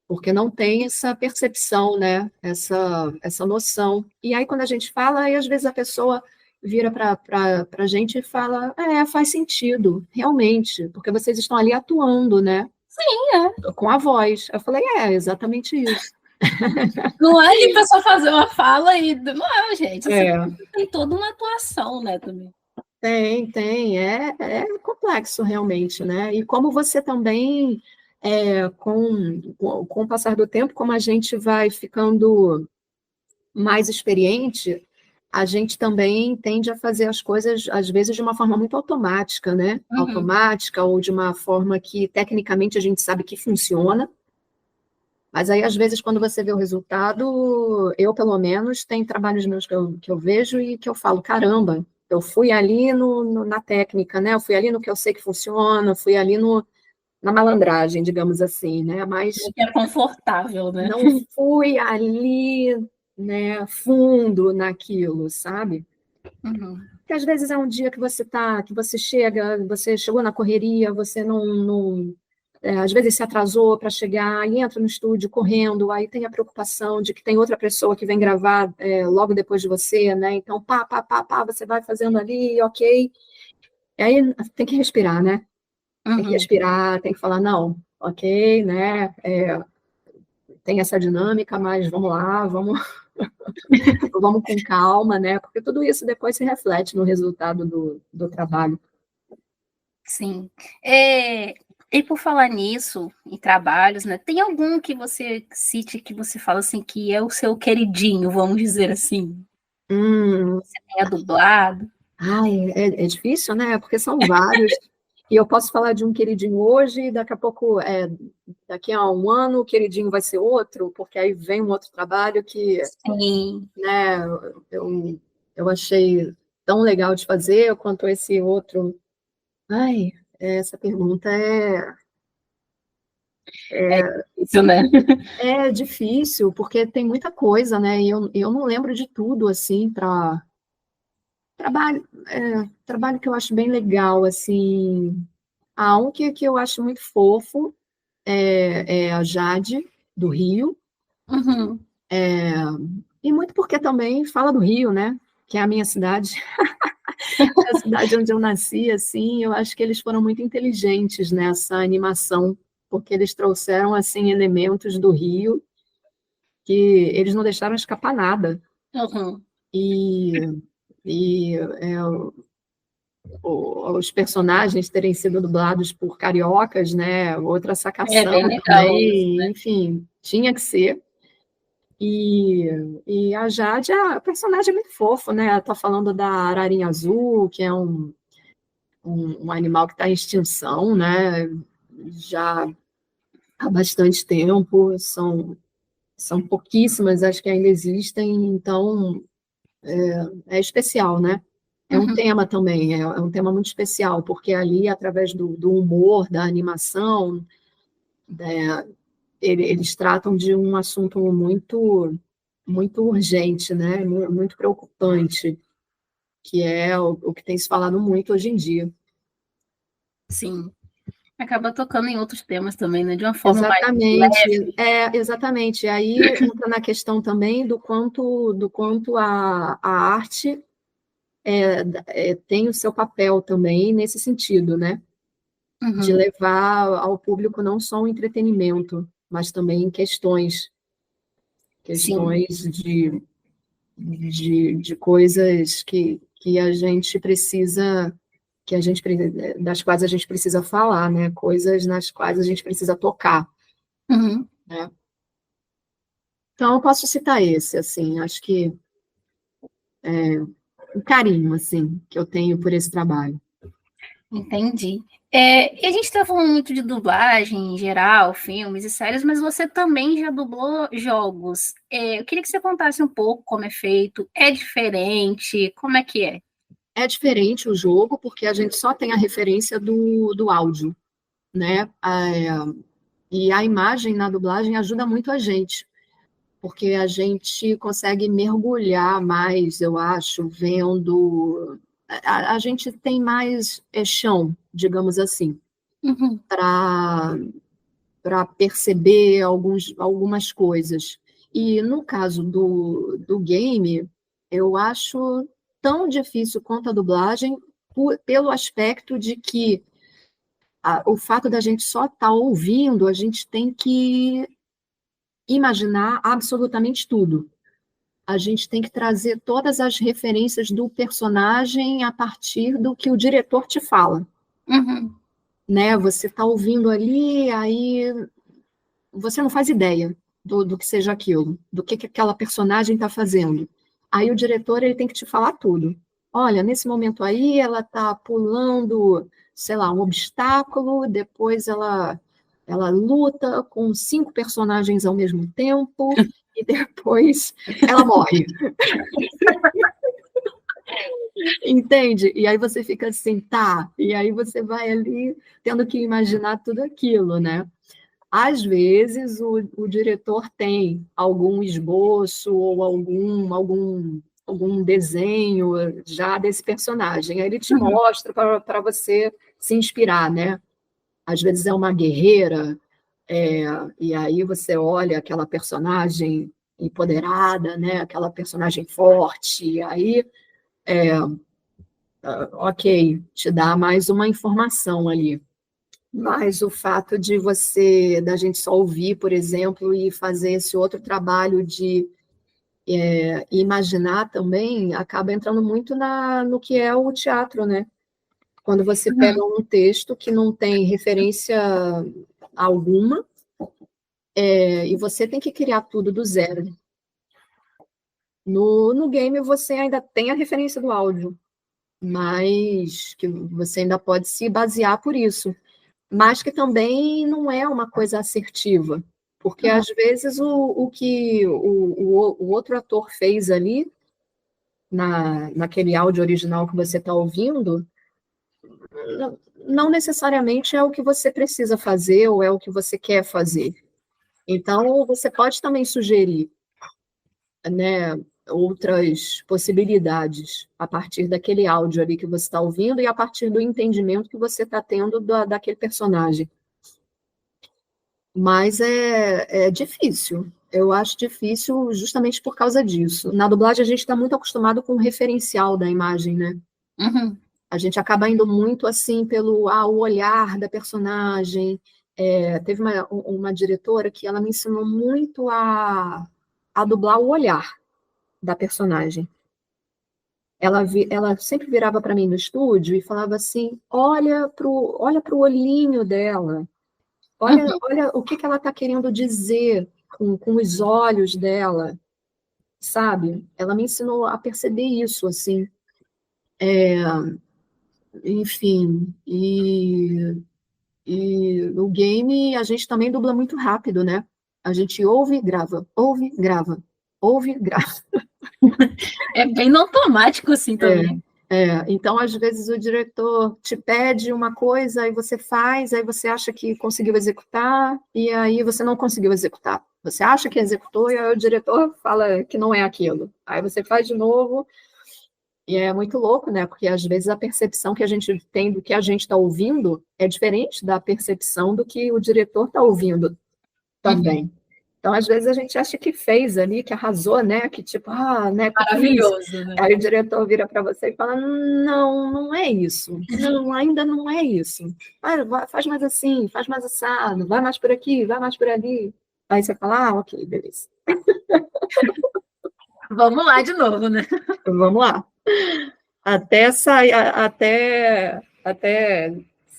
porque não tem essa percepção, né? Essa noção. E aí, quando a gente fala, aí às vezes a pessoa vira para a gente e fala: faz sentido, realmente, porque vocês estão ali atuando, né? é. Com a voz. Eu falei: exatamente isso. Não é de pessoa fazer uma fala e. Não, gente, você É. tem toda uma atuação, né, também. Tem. É complexo realmente, né? E como você também, com o passar do tempo, como a gente vai ficando mais experiente, a gente também tende a fazer as coisas, às vezes, de uma forma muito automática, né? Uhum. Automática ou de uma forma que, tecnicamente, a gente sabe que funciona. Mas aí, às vezes, quando você vê o resultado, eu, pelo menos, tem trabalhos meus que eu vejo e que eu falo, caramba, Eu fui ali na técnica, né? Eu fui ali no que eu sei que funciona, eu fui ali na malandragem, digamos assim, né? Mas O que é confortável, né? não fui ali, né, fundo naquilo, sabe? Uhum. Porque às vezes é um dia que você chega, você chegou na correria, você às vezes se atrasou para chegar e entra no estúdio correndo, aí tem a preocupação de que tem outra pessoa que vem gravar logo depois de você, né? Então, você vai fazendo ali, ok. E aí tem que respirar, né? Tem que Uhum. respirar, tem que falar, não, ok, né? Tem essa dinâmica, mas vamos lá, vamos com calma, né? Porque tudo isso depois se reflete no resultado do trabalho. Sim. E por falar nisso, em trabalhos, né? Tem algum que você cite que você fala assim que é o seu queridinho, vamos dizer assim? Hum, Você tenha dublado? é difícil, né? Porque são vários. E eu posso falar de um queridinho hoje, e daqui a pouco, daqui a um ano, o queridinho vai ser outro, porque aí vem um outro trabalho que, Sim. né, eu achei tão legal de fazer quanto esse outro. Essa pergunta Isso, né? é difícil, porque tem muita coisa, né? E eu não lembro de tudo, assim, para trabalho que eu acho bem legal, assim. Há um que eu acho muito fofo, é a Jade, do Rio, Uhum. e muito porque também fala do Rio, né? Que é a minha cidade, a cidade onde eu nasci, assim, eu acho que eles foram muito inteligentes nessa animação, porque eles trouxeram, assim, elementos do Rio que eles não deixaram escapar nada. Uhum. E, os personagens terem sido dublados por cariocas, né? Outra É sacação bem legal isso. também, enfim, tinha que ser. E, e a Jade, a personagem é muito fofo, né? Ela tá falando da ararinha azul, que é um animal que está em extinção, né? Já há bastante tempo, são pouquíssimas as que ainda existem, então é especial, né? É um Uhum. tema também, é um tema muito especial, porque ali, através do humor, da animação, né, eles tratam de um assunto muito, muito urgente, né? Muito preocupante, que é o que tem se falado muito hoje em dia. Sim. Acaba tocando em outros temas também, né? De uma forma mais Exatamente, leve. exatamente. Aí entra na questão também do quanto a arte tem o seu papel também nesse sentido, né? De Uhum. levar ao público não só um entretenimento, mas também Sim. questões de coisas que a gente precisa, das quais a gente precisa falar, né? Coisas nas quais a gente precisa tocar, Uhum. né? Então, eu posso citar esse, assim, acho que um carinho, assim, que eu tenho por esse trabalho. Entendi. E a gente está falando muito de dublagem em geral, filmes e séries, mas você também já dublou jogos. Eu queria que você contasse um pouco como é feito. É diferente? Como é que é? É diferente o jogo, porque a gente só tem a referência do áudio, né? E a imagem na dublagem ajuda muito a gente, porque a gente consegue mergulhar mais, eu acho, vendo. A gente tem mais chão, digamos assim, Uhum. para perceber algumas coisas. E no caso do game, eu acho tão difícil quanto a dublagem, pelo aspecto de que o fato da gente só estar ouvindo, a gente tem que imaginar absolutamente tudo. A gente tem que trazer todas as referências do personagem a partir do que o diretor te fala, Uhum. né? Você está ouvindo ali, aí você não faz ideia do que seja aquilo, do que aquela personagem está fazendo. Aí o diretor ele tem que te falar tudo. Olha, nesse momento aí ela está pulando, sei lá, um obstáculo, depois ela luta com 5 personagens ao mesmo tempo e depois ela morre. Entende? E aí você fica assim, tá. E aí você vai ali tendo que imaginar tudo aquilo, né? Às vezes o diretor tem algum esboço ou algum desenho já desse personagem. Aí ele te mostra para você se inspirar, né? Às vezes é uma guerreira, é, e aí você olha aquela personagem empoderada, né? Aquela personagem forte, e aí, ok, te dá mais uma informação ali. Mas o fato da gente só ouvir, por exemplo, e fazer esse outro trabalho de imaginar também, acaba entrando muito no que é o teatro, né? Quando você pega um texto que não tem referência alguma, e você tem que criar tudo do zero. No game você ainda tem a referência do áudio, mas que você ainda pode se basear por isso. Mas que também não é uma coisa assertiva, porque às vezes o que o outro ator fez ali, naquele áudio original que você está ouvindo, não necessariamente é o que você precisa fazer ou é o que você quer fazer. Então, você pode também sugerir, né, outras possibilidades a partir daquele áudio ali que você está ouvindo e a partir do entendimento que você está tendo daquele personagem. Mas é difícil. Eu acho difícil justamente por causa disso. Na dublagem, a gente está muito acostumado com o referencial da imagem, né? Uhum. A gente acaba indo muito assim pelo o olhar da personagem. Teve uma diretora que ela me ensinou muito a dublar o olhar da personagem. Ela sempre virava para mim no estúdio e falava assim: olha pro olhinho dela. Olha o que ela está querendo dizer com os olhos dela, sabe? Ela me ensinou a perceber isso, assim. Enfim, e no game a gente também dubla muito rápido, né? A gente ouve, grava, ouve, grava, ouve, grava. É bem no automático, assim, também. Então, às vezes, o diretor te pede uma coisa, aí você faz, aí você acha que conseguiu executar, e aí você não conseguiu executar. Você acha que executou, e aí o diretor fala que não é aquilo. Aí você faz de novo, e é muito louco, né? Porque às vezes a percepção que a gente tem do que a gente está ouvindo é diferente da percepção do que o diretor está ouvindo também. Então, às vezes, a gente acha que fez ali, que arrasou, né? Que tipo, né? Que Maravilhoso, né? Aí o diretor vira para você e fala: não, não é isso. Não, ainda não é isso. Faz mais assim, faz mais assado, vai mais por aqui, vai mais por ali. Aí você fala: ok, beleza. Vamos lá de novo, né? Vamos lá. Até sair, até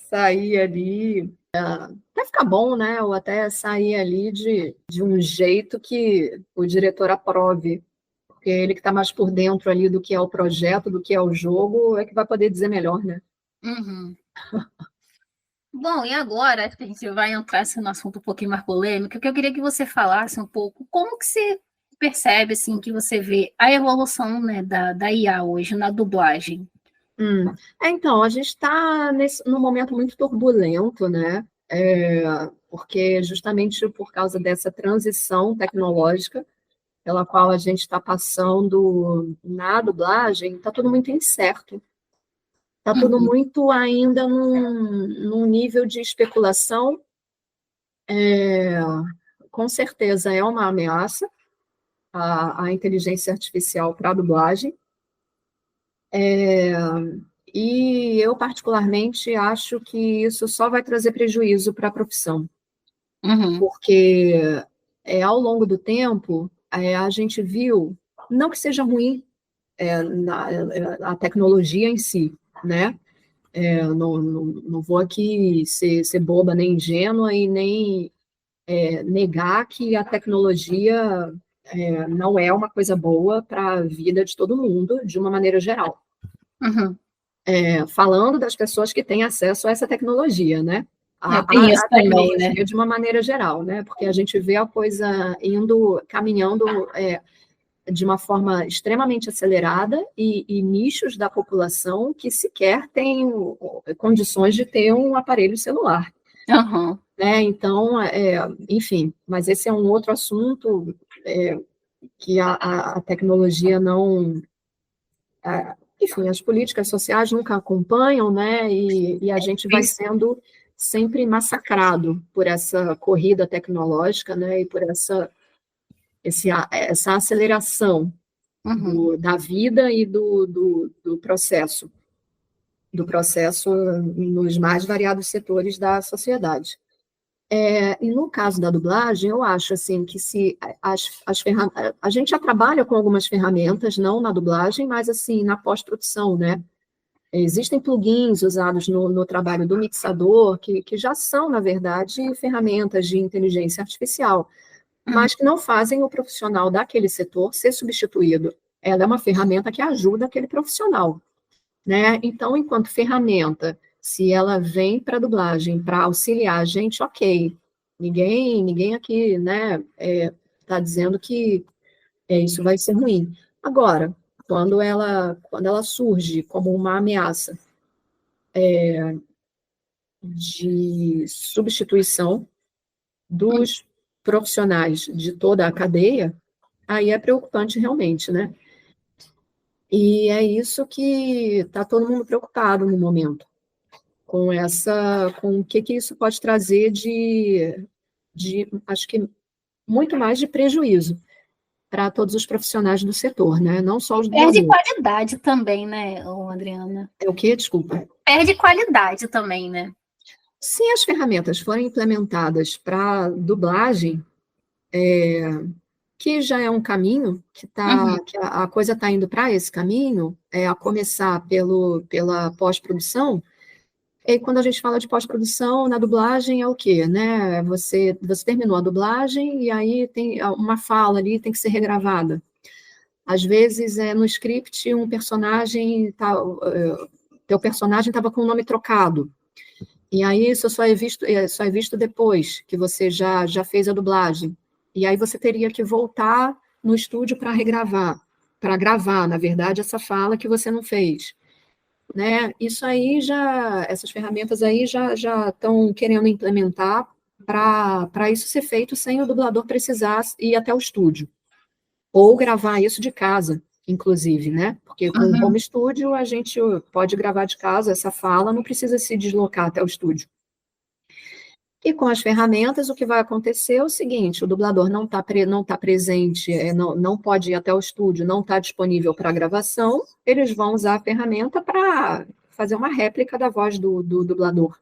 sair ali, até ficar bom, né? Ou até sair ali de um jeito que o diretor aprove. Porque ele que está mais por dentro ali do que é o projeto, do que é o jogo, é que vai poder dizer melhor, né? Uhum. Bom, e agora acho que a gente vai entrar assim, no assunto um pouquinho mais polêmico, que eu queria que você falasse um pouco como que você percebe, assim, que você vê a evolução, né, da IA hoje na dublagem. Então, a gente está num momento muito turbulento, né? Porque justamente por causa dessa transição tecnológica pela qual a gente está passando na dublagem, está tudo muito incerto. Está tudo muito ainda num nível de especulação. Com certeza é uma ameaça a inteligência artificial para a dublagem. E eu, particularmente, acho que isso só vai trazer prejuízo para a profissão, porque ao longo do tempo a gente viu, não que seja ruim a tecnologia em si, né? Não vou aqui ser boba nem ingênua e nem negar que a tecnologia não é uma coisa boa para a vida de todo mundo, de uma maneira geral. Falando das pessoas que têm acesso a essa tecnologia, né? Tem isso também, tecnologia né? de uma maneira geral, né? Porque a gente vê a coisa caminhando de uma forma extremamente acelerada e nichos da população que sequer têm condições de ter um aparelho celular. Uhum. Né? Então, enfim, mas esse é um outro assunto que a tecnologia não... enfim, as políticas sociais nunca acompanham, né? E a gente vai sendo sempre massacrado por essa corrida tecnológica, né? E por essa aceleração da vida e do processo nos mais variados setores da sociedade. E no caso da dublagem, eu acho assim que se as ferramentas, a gente já trabalha com algumas ferramentas, não na dublagem, mas assim na pós-produção, né? Existem plugins usados no trabalho do mixador que já são, na verdade, ferramentas de inteligência artificial, mas que não fazem o profissional daquele setor ser substituído. Ela é uma ferramenta que ajuda aquele profissional, né? Então, enquanto ferramenta, se ela vem para a dublagem para auxiliar a gente, ok. Ninguém aqui, né, está dizendo que isso vai ser ruim. Agora, quando ela surge como uma ameaça de substituição dos profissionais de toda a cadeia, aí é preocupante realmente, né? E é isso que está todo mundo preocupado no momento, com o que isso pode trazer acho que muito mais de prejuízo para todos os profissionais do setor, né? Não só os Perde dubladores. qualidade também, né, Adriana? É o quê? Desculpa. Perde qualidade também, né? Se as ferramentas forem implementadas para dublagem, que já é um caminho, que a coisa está indo para esse caminho, a começar pela pós-produção. E quando a gente fala de pós-produção, na dublagem é o quê? Né? Você terminou a dublagem e aí tem uma fala ali, tem que ser regravada. Às vezes, no script, um personagem, teu personagem estava com o nome trocado. E aí isso só é visto depois que você já fez a dublagem. E aí você teria que voltar no estúdio para regravar, para gravar, na verdade, essa fala que você não fez. Né? Essas ferramentas aí já estão querendo implementar para isso ser feito sem o dublador precisar ir até o estúdio. Ou gravar isso de casa, inclusive, né? Porque com o home studio a gente pode gravar de casa essa fala, não precisa se deslocar até o estúdio. E com as ferramentas, o que vai acontecer é o seguinte: o dublador não tá presente, não pode ir até o estúdio, não está disponível para gravação, eles vão usar a ferramenta para fazer uma réplica da voz do dublador.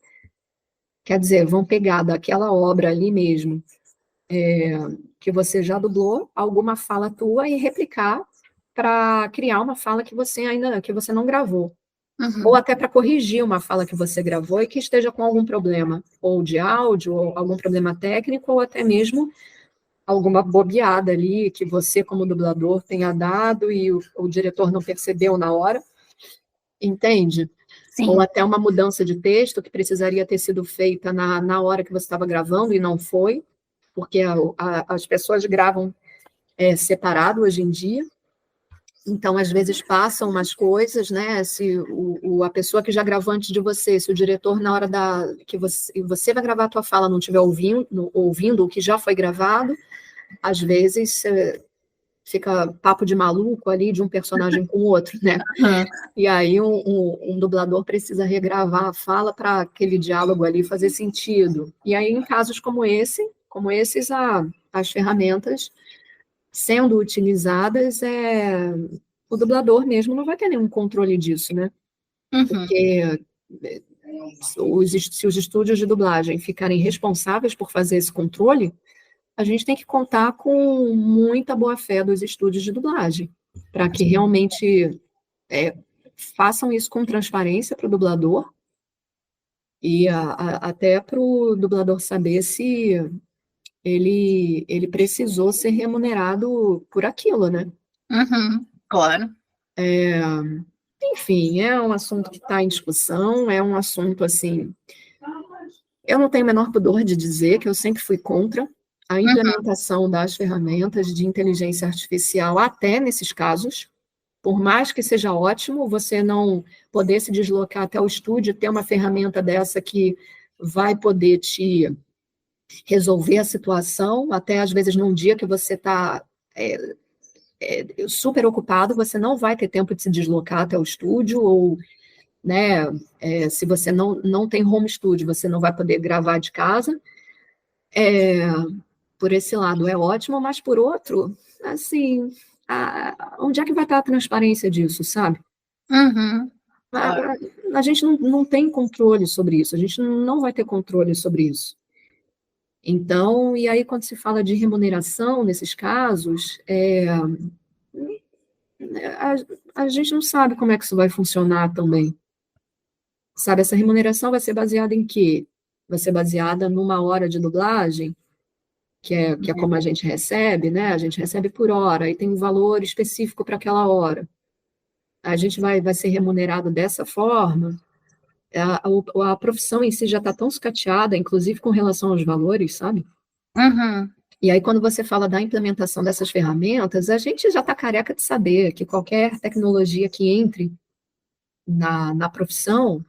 Quer dizer, vão pegar daquela obra ali mesmo, que você já dublou, alguma fala tua e replicar para criar uma fala que você não gravou. Ou até para corrigir uma fala que você gravou e que esteja com algum problema, ou de áudio, ou algum problema técnico, ou até mesmo alguma bobeada ali que você, como dublador, tenha dado e o diretor não percebeu na hora, entende? Sim. Ou até uma mudança de texto que precisaria ter sido feita na hora que você estava gravando e não foi, porque as pessoas gravam separado hoje em dia. Então, às vezes, passam umas coisas, né? Se a pessoa que já gravou antes de você, se o diretor, na hora que você vai gravar a tua fala, não estiver ouvindo o que já foi gravado, às vezes fica papo de maluco ali de um personagem com o outro, né? E aí um dublador precisa regravar a fala para aquele diálogo ali fazer sentido. E aí, em casos como esses, as ferramentas sendo utilizadas, o dublador mesmo não vai ter nenhum controle disso, né? Porque se os estúdios de dublagem ficarem responsáveis por fazer esse controle, a gente tem que contar com muita boa-fé dos estúdios de dublagem, para que realmente façam isso com transparência para o dublador e até para o dublador saber se ele precisou ser remunerado por aquilo, né? Claro. Enfim, é um assunto que está em discussão, é um assunto, assim, eu não tenho o menor pudor de dizer que eu sempre fui contra a implementação das ferramentas de inteligência artificial até nesses casos, por mais que seja ótimo você não poder se deslocar até o estúdio, ter uma ferramenta dessa que vai poder te resolver a situação, até às vezes num dia que você está super ocupado, você não vai ter tempo de se deslocar até o estúdio, ou, né, se você não tem home studio, você não vai poder gravar de casa. Por esse lado é ótimo, mas por outro, assim, onde é que vai estar a transparência disso, sabe? Claro. A gente não tem controle sobre isso, a gente não vai ter controle sobre isso. Então, e aí quando se fala de remuneração nesses casos, a gente não sabe como é que isso vai funcionar também. Sabe, essa remuneração vai ser baseada em quê? Vai ser baseada numa hora de dublagem, que é como a gente recebe, né? A gente recebe por hora, e tem um valor específico para aquela hora. A gente vai ser remunerado dessa forma. A profissão em si já está tão sucateada, inclusive com relação aos valores, sabe? E aí, quando você fala da implementação dessas ferramentas, a gente já está careca de saber que qualquer tecnologia que entre na profissão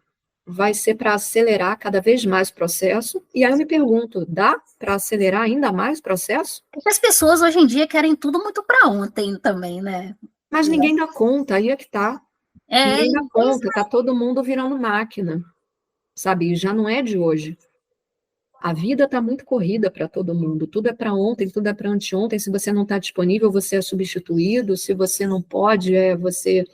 vai ser para acelerar cada vez mais o processo. E aí eu me pergunto, dá para acelerar ainda mais o processo? Porque as pessoas hoje em dia querem tudo muito para ontem também, né? Mas ninguém dá conta, aí é que tá. Ninguém dá conta, isso. tá todo mundo virando máquina, sabe? E já não é de hoje. A vida está muito corrida para todo mundo. Tudo é para ontem, tudo é para anteontem. Se você não está disponível, você é substituído. Se você não pode, você,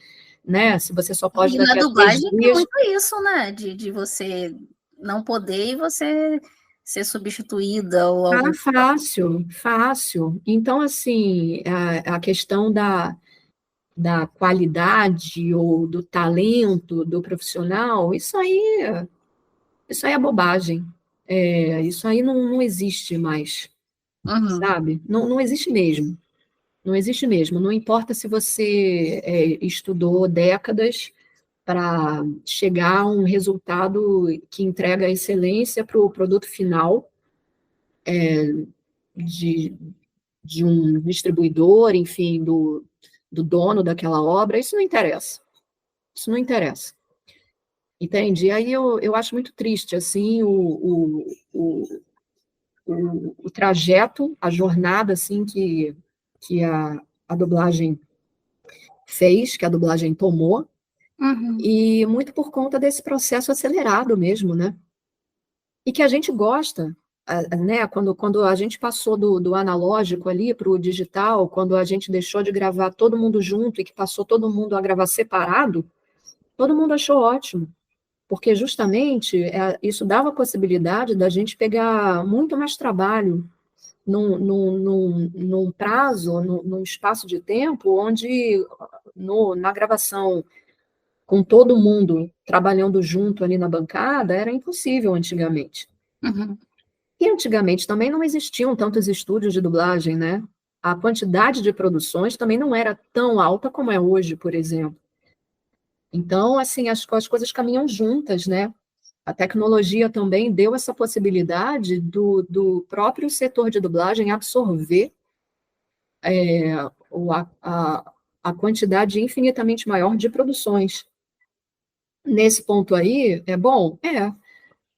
né? Se você só pode E na daqui a 3 dublagem tem dias. muito isso, né? De você não poder e você ser substituída ou algo. Fácil, fácil. Então, assim, a questão da qualidade ou do talento do profissional, isso aí é bobagem. Isso aí não existe mais, sabe? Não existe mesmo. Não existe mesmo. Não importa se você estudou décadas para chegar a um resultado que entrega excelência para o produto final de, de um distribuidor, enfim, do dono daquela obra, isso não interessa. Isso não interessa. Entende? E aí eu acho muito triste, assim, o trajeto, a jornada, assim, que a dublagem fez, que a dublagem tomou, e muito por conta desse processo acelerado mesmo, né? E que a gente gosta, né? Quando a gente passou do analógico ali para o digital, quando a gente deixou de gravar todo mundo junto e que passou todo mundo a gravar separado, todo mundo achou ótimo, porque justamente isso dava a possibilidade da gente pegar muito mais trabalho num prazo, num espaço de tempo onde na gravação com todo mundo trabalhando junto ali na bancada era impossível antigamente. E antigamente também não existiam tantos estúdios de dublagem, né? A quantidade de produções também não era tão alta como é hoje, por exemplo. Então, assim, as coisas caminham juntas, né? A tecnologia também deu essa possibilidade do próprio setor de dublagem absorver a quantidade infinitamente maior de produções. Nesse ponto aí, é bom?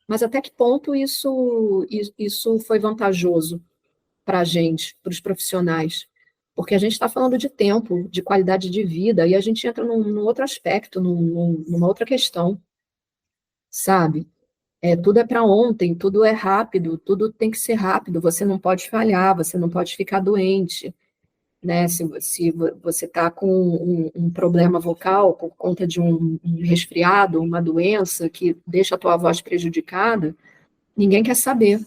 Mas até que ponto isso foi vantajoso para a gente, para os profissionais? Porque a gente está falando de tempo, de qualidade de vida, e a gente entra num outro aspecto, numa outra questão, sabe? Tudo é para ontem, tudo é rápido, tudo tem que ser rápido, você não pode falhar, você não pode ficar doente, né? Se você está com um problema vocal por conta de um resfriado, uma doença que deixa a tua voz prejudicada, ninguém quer saber.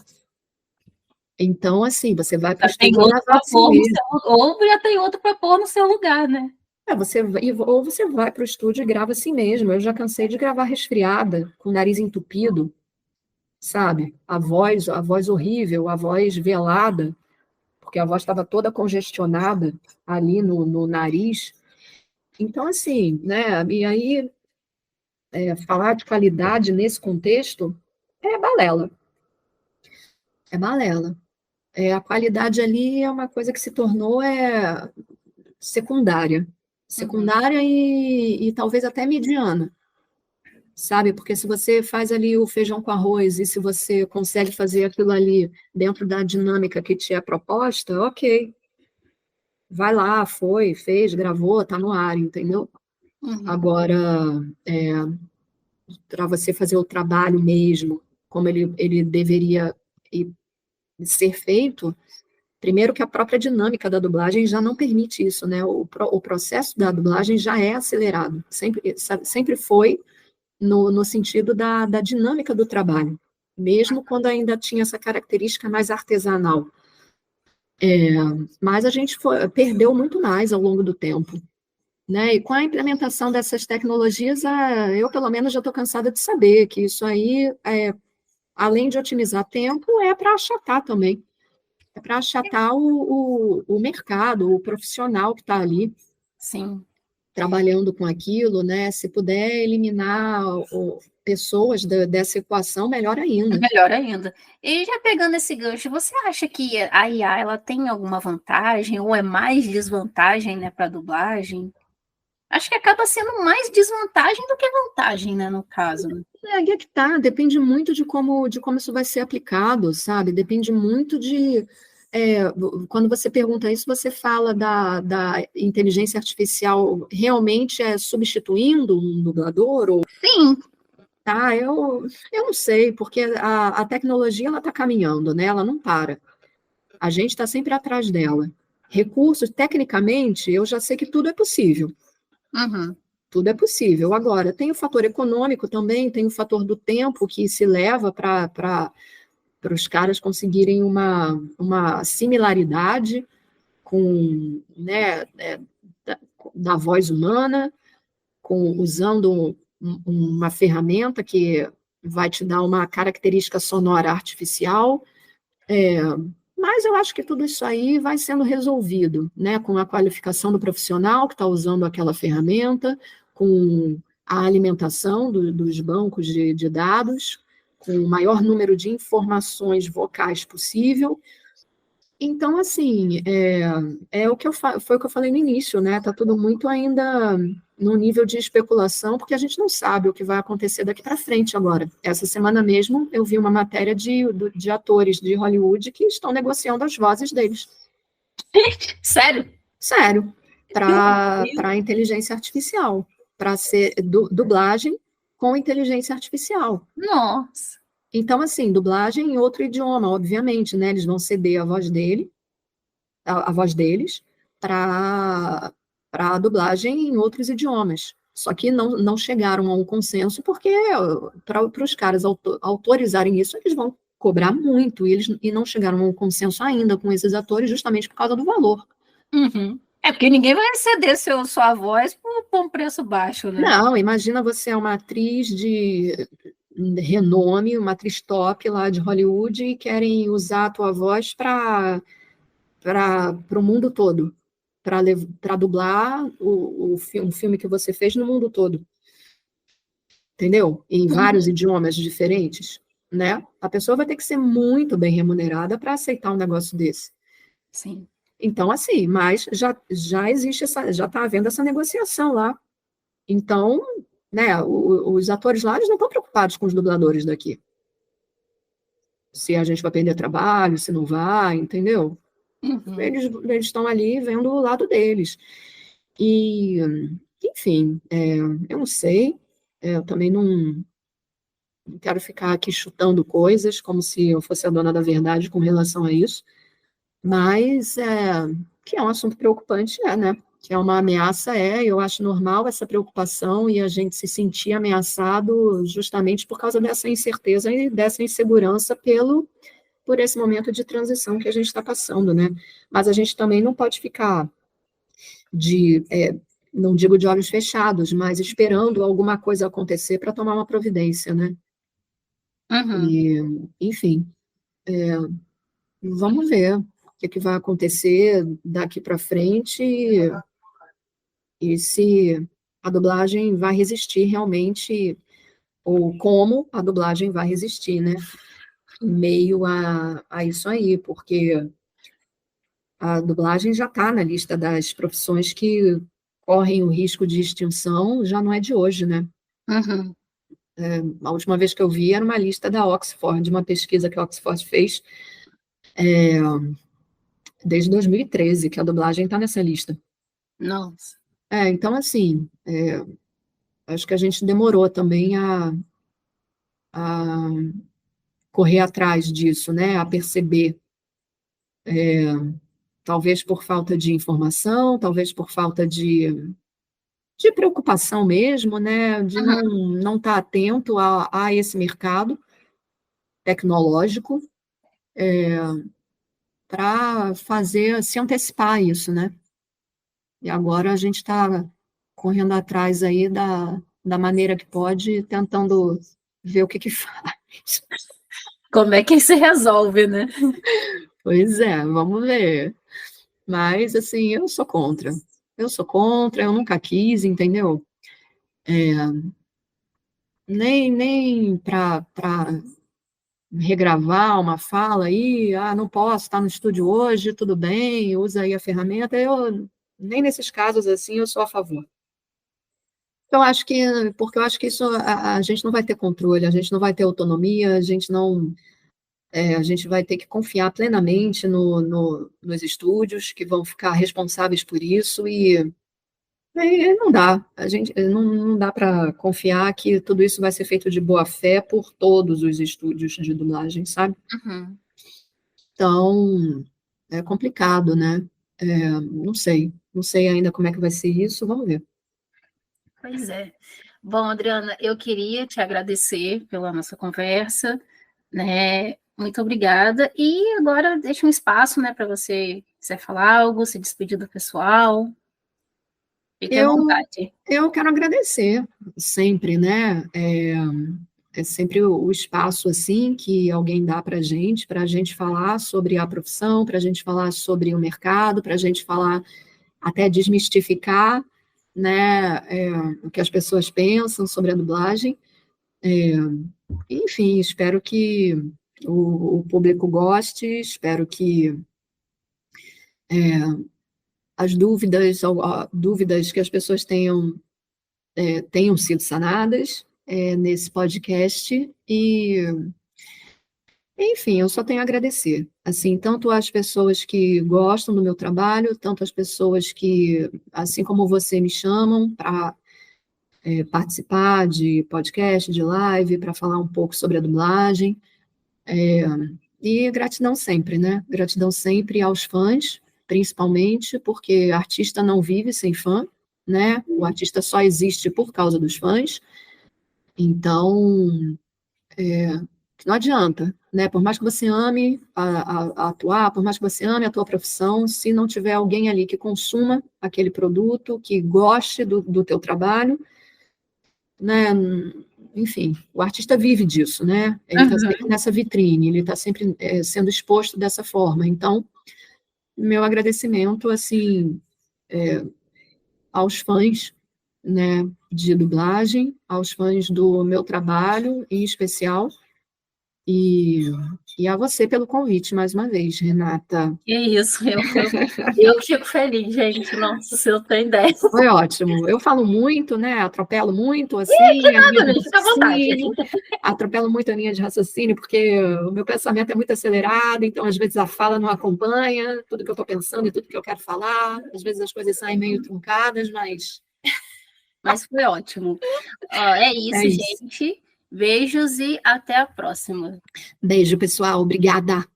Então, assim, você vai para o estúdio gravar assim mesmo. Ou já tem outro para pôr no seu lugar, né? Ou você vai para o estúdio e grava assim mesmo. Eu já cansei de gravar resfriada, com o nariz entupido, sabe? A voz horrível, a voz velada, porque a voz estava toda congestionada ali no nariz. Então, assim, né? E aí, falar de qualidade nesse contexto é balela. É balela. A qualidade ali é uma coisa que se tornou secundária. Secundária e talvez até mediana, sabe? Porque se você faz ali o feijão com arroz e se você consegue fazer aquilo ali dentro da dinâmica que te é proposta, ok. Vai lá, foi, fez, gravou, tá no ar, entendeu? Agora, para você fazer o trabalho mesmo, como ele deveria ser feito, primeiro que a própria dinâmica da dublagem já não permite isso, né? O processo da dublagem já é acelerado, sempre foi no sentido da dinâmica do trabalho, mesmo quando ainda tinha essa característica mais artesanal. Mas a gente perdeu muito mais ao longo do tempo, né? E com a implementação dessas tecnologias, eu pelo menos já estou cansada de saber que isso aí, além de otimizar tempo, é para achatar também. É para achatar o mercado, o profissional que está ali. Sim. Trabalhando com aquilo, né? Se puder eliminar pessoas dessa equação, melhor ainda. Melhor ainda. E já pegando esse gancho, você acha que a IA ela tem alguma vantagem ou é mais desvantagem, né, para dublagem? Acho que acaba sendo mais desvantagem do que vantagem, né, no caso. Aí é que tá, depende muito de como isso vai ser aplicado, sabe? Depende muito de. Quando você pergunta isso, você fala da inteligência artificial realmente substituindo um dublador? Ou, Sim. tá, eu não sei, porque a tecnologia ela está caminhando, né? Ela não para. A gente está sempre atrás dela. Recursos, tecnicamente, eu já sei que tudo é possível. Tudo é possível. Agora, tem o fator econômico também, tem o fator do tempo que se leva para os caras conseguirem uma similaridade com, né, da voz humana, usando uma ferramenta que vai te dar uma característica sonora artificial. Mas eu acho que tudo isso aí vai sendo resolvido, né, com a qualificação do profissional que está usando aquela ferramenta, com a alimentação dos bancos de dados, com o maior número de informações vocais possível. Então, assim, foi o que eu falei no início, né? Está tudo muito ainda no nível de especulação, porque a gente não sabe o que vai acontecer daqui para frente agora. Essa semana mesmo eu vi uma matéria de atores de Hollywood que estão negociando as vozes deles. Sério? Sério, para inteligência artificial, para ser dublagem com inteligência artificial. Nossa. Então, assim, dublagem em outro idioma, obviamente, né? Eles vão ceder a voz deles para a dublagem em outros idiomas. Só que não chegaram a um consenso, porque para os caras autorizarem isso, eles vão cobrar muito, e não chegaram a um consenso ainda com esses atores, justamente por causa do valor. É porque ninguém vai ceder sua voz por um preço baixo, né? Não, imagina você é uma atriz de renome, uma atriz top lá de Hollywood, e querem usar a tua voz para o mundo todo, para dublar um filme que você fez no mundo todo. Entendeu? Em vários idiomas diferentes, né? A pessoa vai ter que ser muito bem remunerada para aceitar um negócio desse. Sim. Então, assim, mas já existe já está havendo essa negociação lá. Então, né, os atores lá, eles não estão preocupados com os dubladores daqui. Se a gente vai perder trabalho, se não vai, entendeu? Eles estão ali vendo o lado deles. E, enfim, eu não sei, eu também não quero ficar aqui chutando coisas como se eu fosse a dona da verdade com relação a isso, mas que é um assunto preocupante, né? Que é uma ameaça, eu acho normal essa preocupação e a gente se sentir ameaçado justamente por causa dessa incerteza e dessa insegurança por esse momento de transição que a gente está passando, né? Mas a gente também não pode ficar não digo de olhos fechados, mas esperando alguma coisa acontecer para tomar uma providência, né? E, enfim, vamos ver o que vai acontecer daqui para frente e se a dublagem vai resistir realmente, ou como a dublagem vai resistir, né? em meio a isso aí, porque a dublagem já está na lista das profissões que correm o risco de extinção, já não é de hoje, né? Uhum. A última vez que eu vi era uma lista da Oxford, de uma pesquisa que a Oxford fez desde 2013, que a dublagem está nessa lista. Nossa. Então, assim, acho que a gente demorou também a correr atrás disso, né? A perceber, talvez por falta de informação, talvez por falta de preocupação mesmo, né? De não estar atento a esse mercado tecnológico para se antecipar a isso, né? E agora a gente está correndo atrás aí da maneira que pode, tentando ver o que faz. Como é que se resolve, né? Pois é, vamos ver. Mas, assim, eu sou contra. Eu nunca quis, entendeu? Nem para regravar uma fala aí, não posso estar no estúdio hoje, tudo bem, usa aí a ferramenta. Nem nesses casos, assim, eu sou a favor. Porque eu acho que isso a gente não vai ter controle, a gente não vai ter autonomia, a gente não, a gente vai ter que confiar plenamente nos estúdios que vão ficar responsáveis por isso e não dá, a gente não dá para confiar que tudo isso vai ser feito de boa fé por todos os estúdios de dublagem, sabe? Uhum. Então, é complicado, né? Não sei ainda como é que vai ser isso, vamos ver. Pois é. Bom, Adriana, eu queria te agradecer pela nossa conversa, né? Muito obrigada. E agora deixa um espaço, né, para você quiser falar algo, se despedir do pessoal. Fique à Eu, vontade. eu quero agradecer sempre, né? É sempre o espaço assim que alguém dá para a gente falar sobre a profissão, para a gente falar sobre o mercado, para a gente falar até desmistificar, né, o que as pessoas pensam sobre a dublagem. Enfim, espero que o público goste, espero que as dúvidas que as pessoas tenham sido sanadas nesse podcast e, enfim, eu só tenho a agradecer. Assim, tanto às pessoas que gostam do meu trabalho, tanto às pessoas que, assim como você, me chamam para participar de podcast, de live, para falar um pouco sobre a dublagem. E gratidão sempre, né? Gratidão sempre aos fãs, principalmente, porque artista não vive sem fã, né? O artista só existe por causa dos fãs. Então, não adianta, né? Por mais que você ame a atuar, por mais que você ame a tua profissão, se não tiver alguém ali que consuma aquele produto, que goste do teu trabalho, né? Enfim, o artista vive disso, né? Ele está sempre nessa vitrine, ele está sempre sendo exposto dessa forma. Então, meu agradecimento, assim, aos fãs, né, de dublagem, aos fãs do meu trabalho, em especial, e a você pelo convite, mais uma vez, Renata. É isso, eu fico feliz, gente. Nossa, você não tem ideia. Foi ótimo. Eu falo muito, né? Atropelo muito, assim, a linha de Fica à vontade. raciocínio. Atropelo muito a linha de raciocínio, porque o meu pensamento é muito acelerado, então, às vezes, a fala não acompanha tudo que eu estou pensando e tudo que eu quero falar. Às vezes, as coisas saem meio truncadas, Mas foi ótimo. É isso, é isso. gente. Beijos e até a próxima. Beijo, pessoal. Obrigada.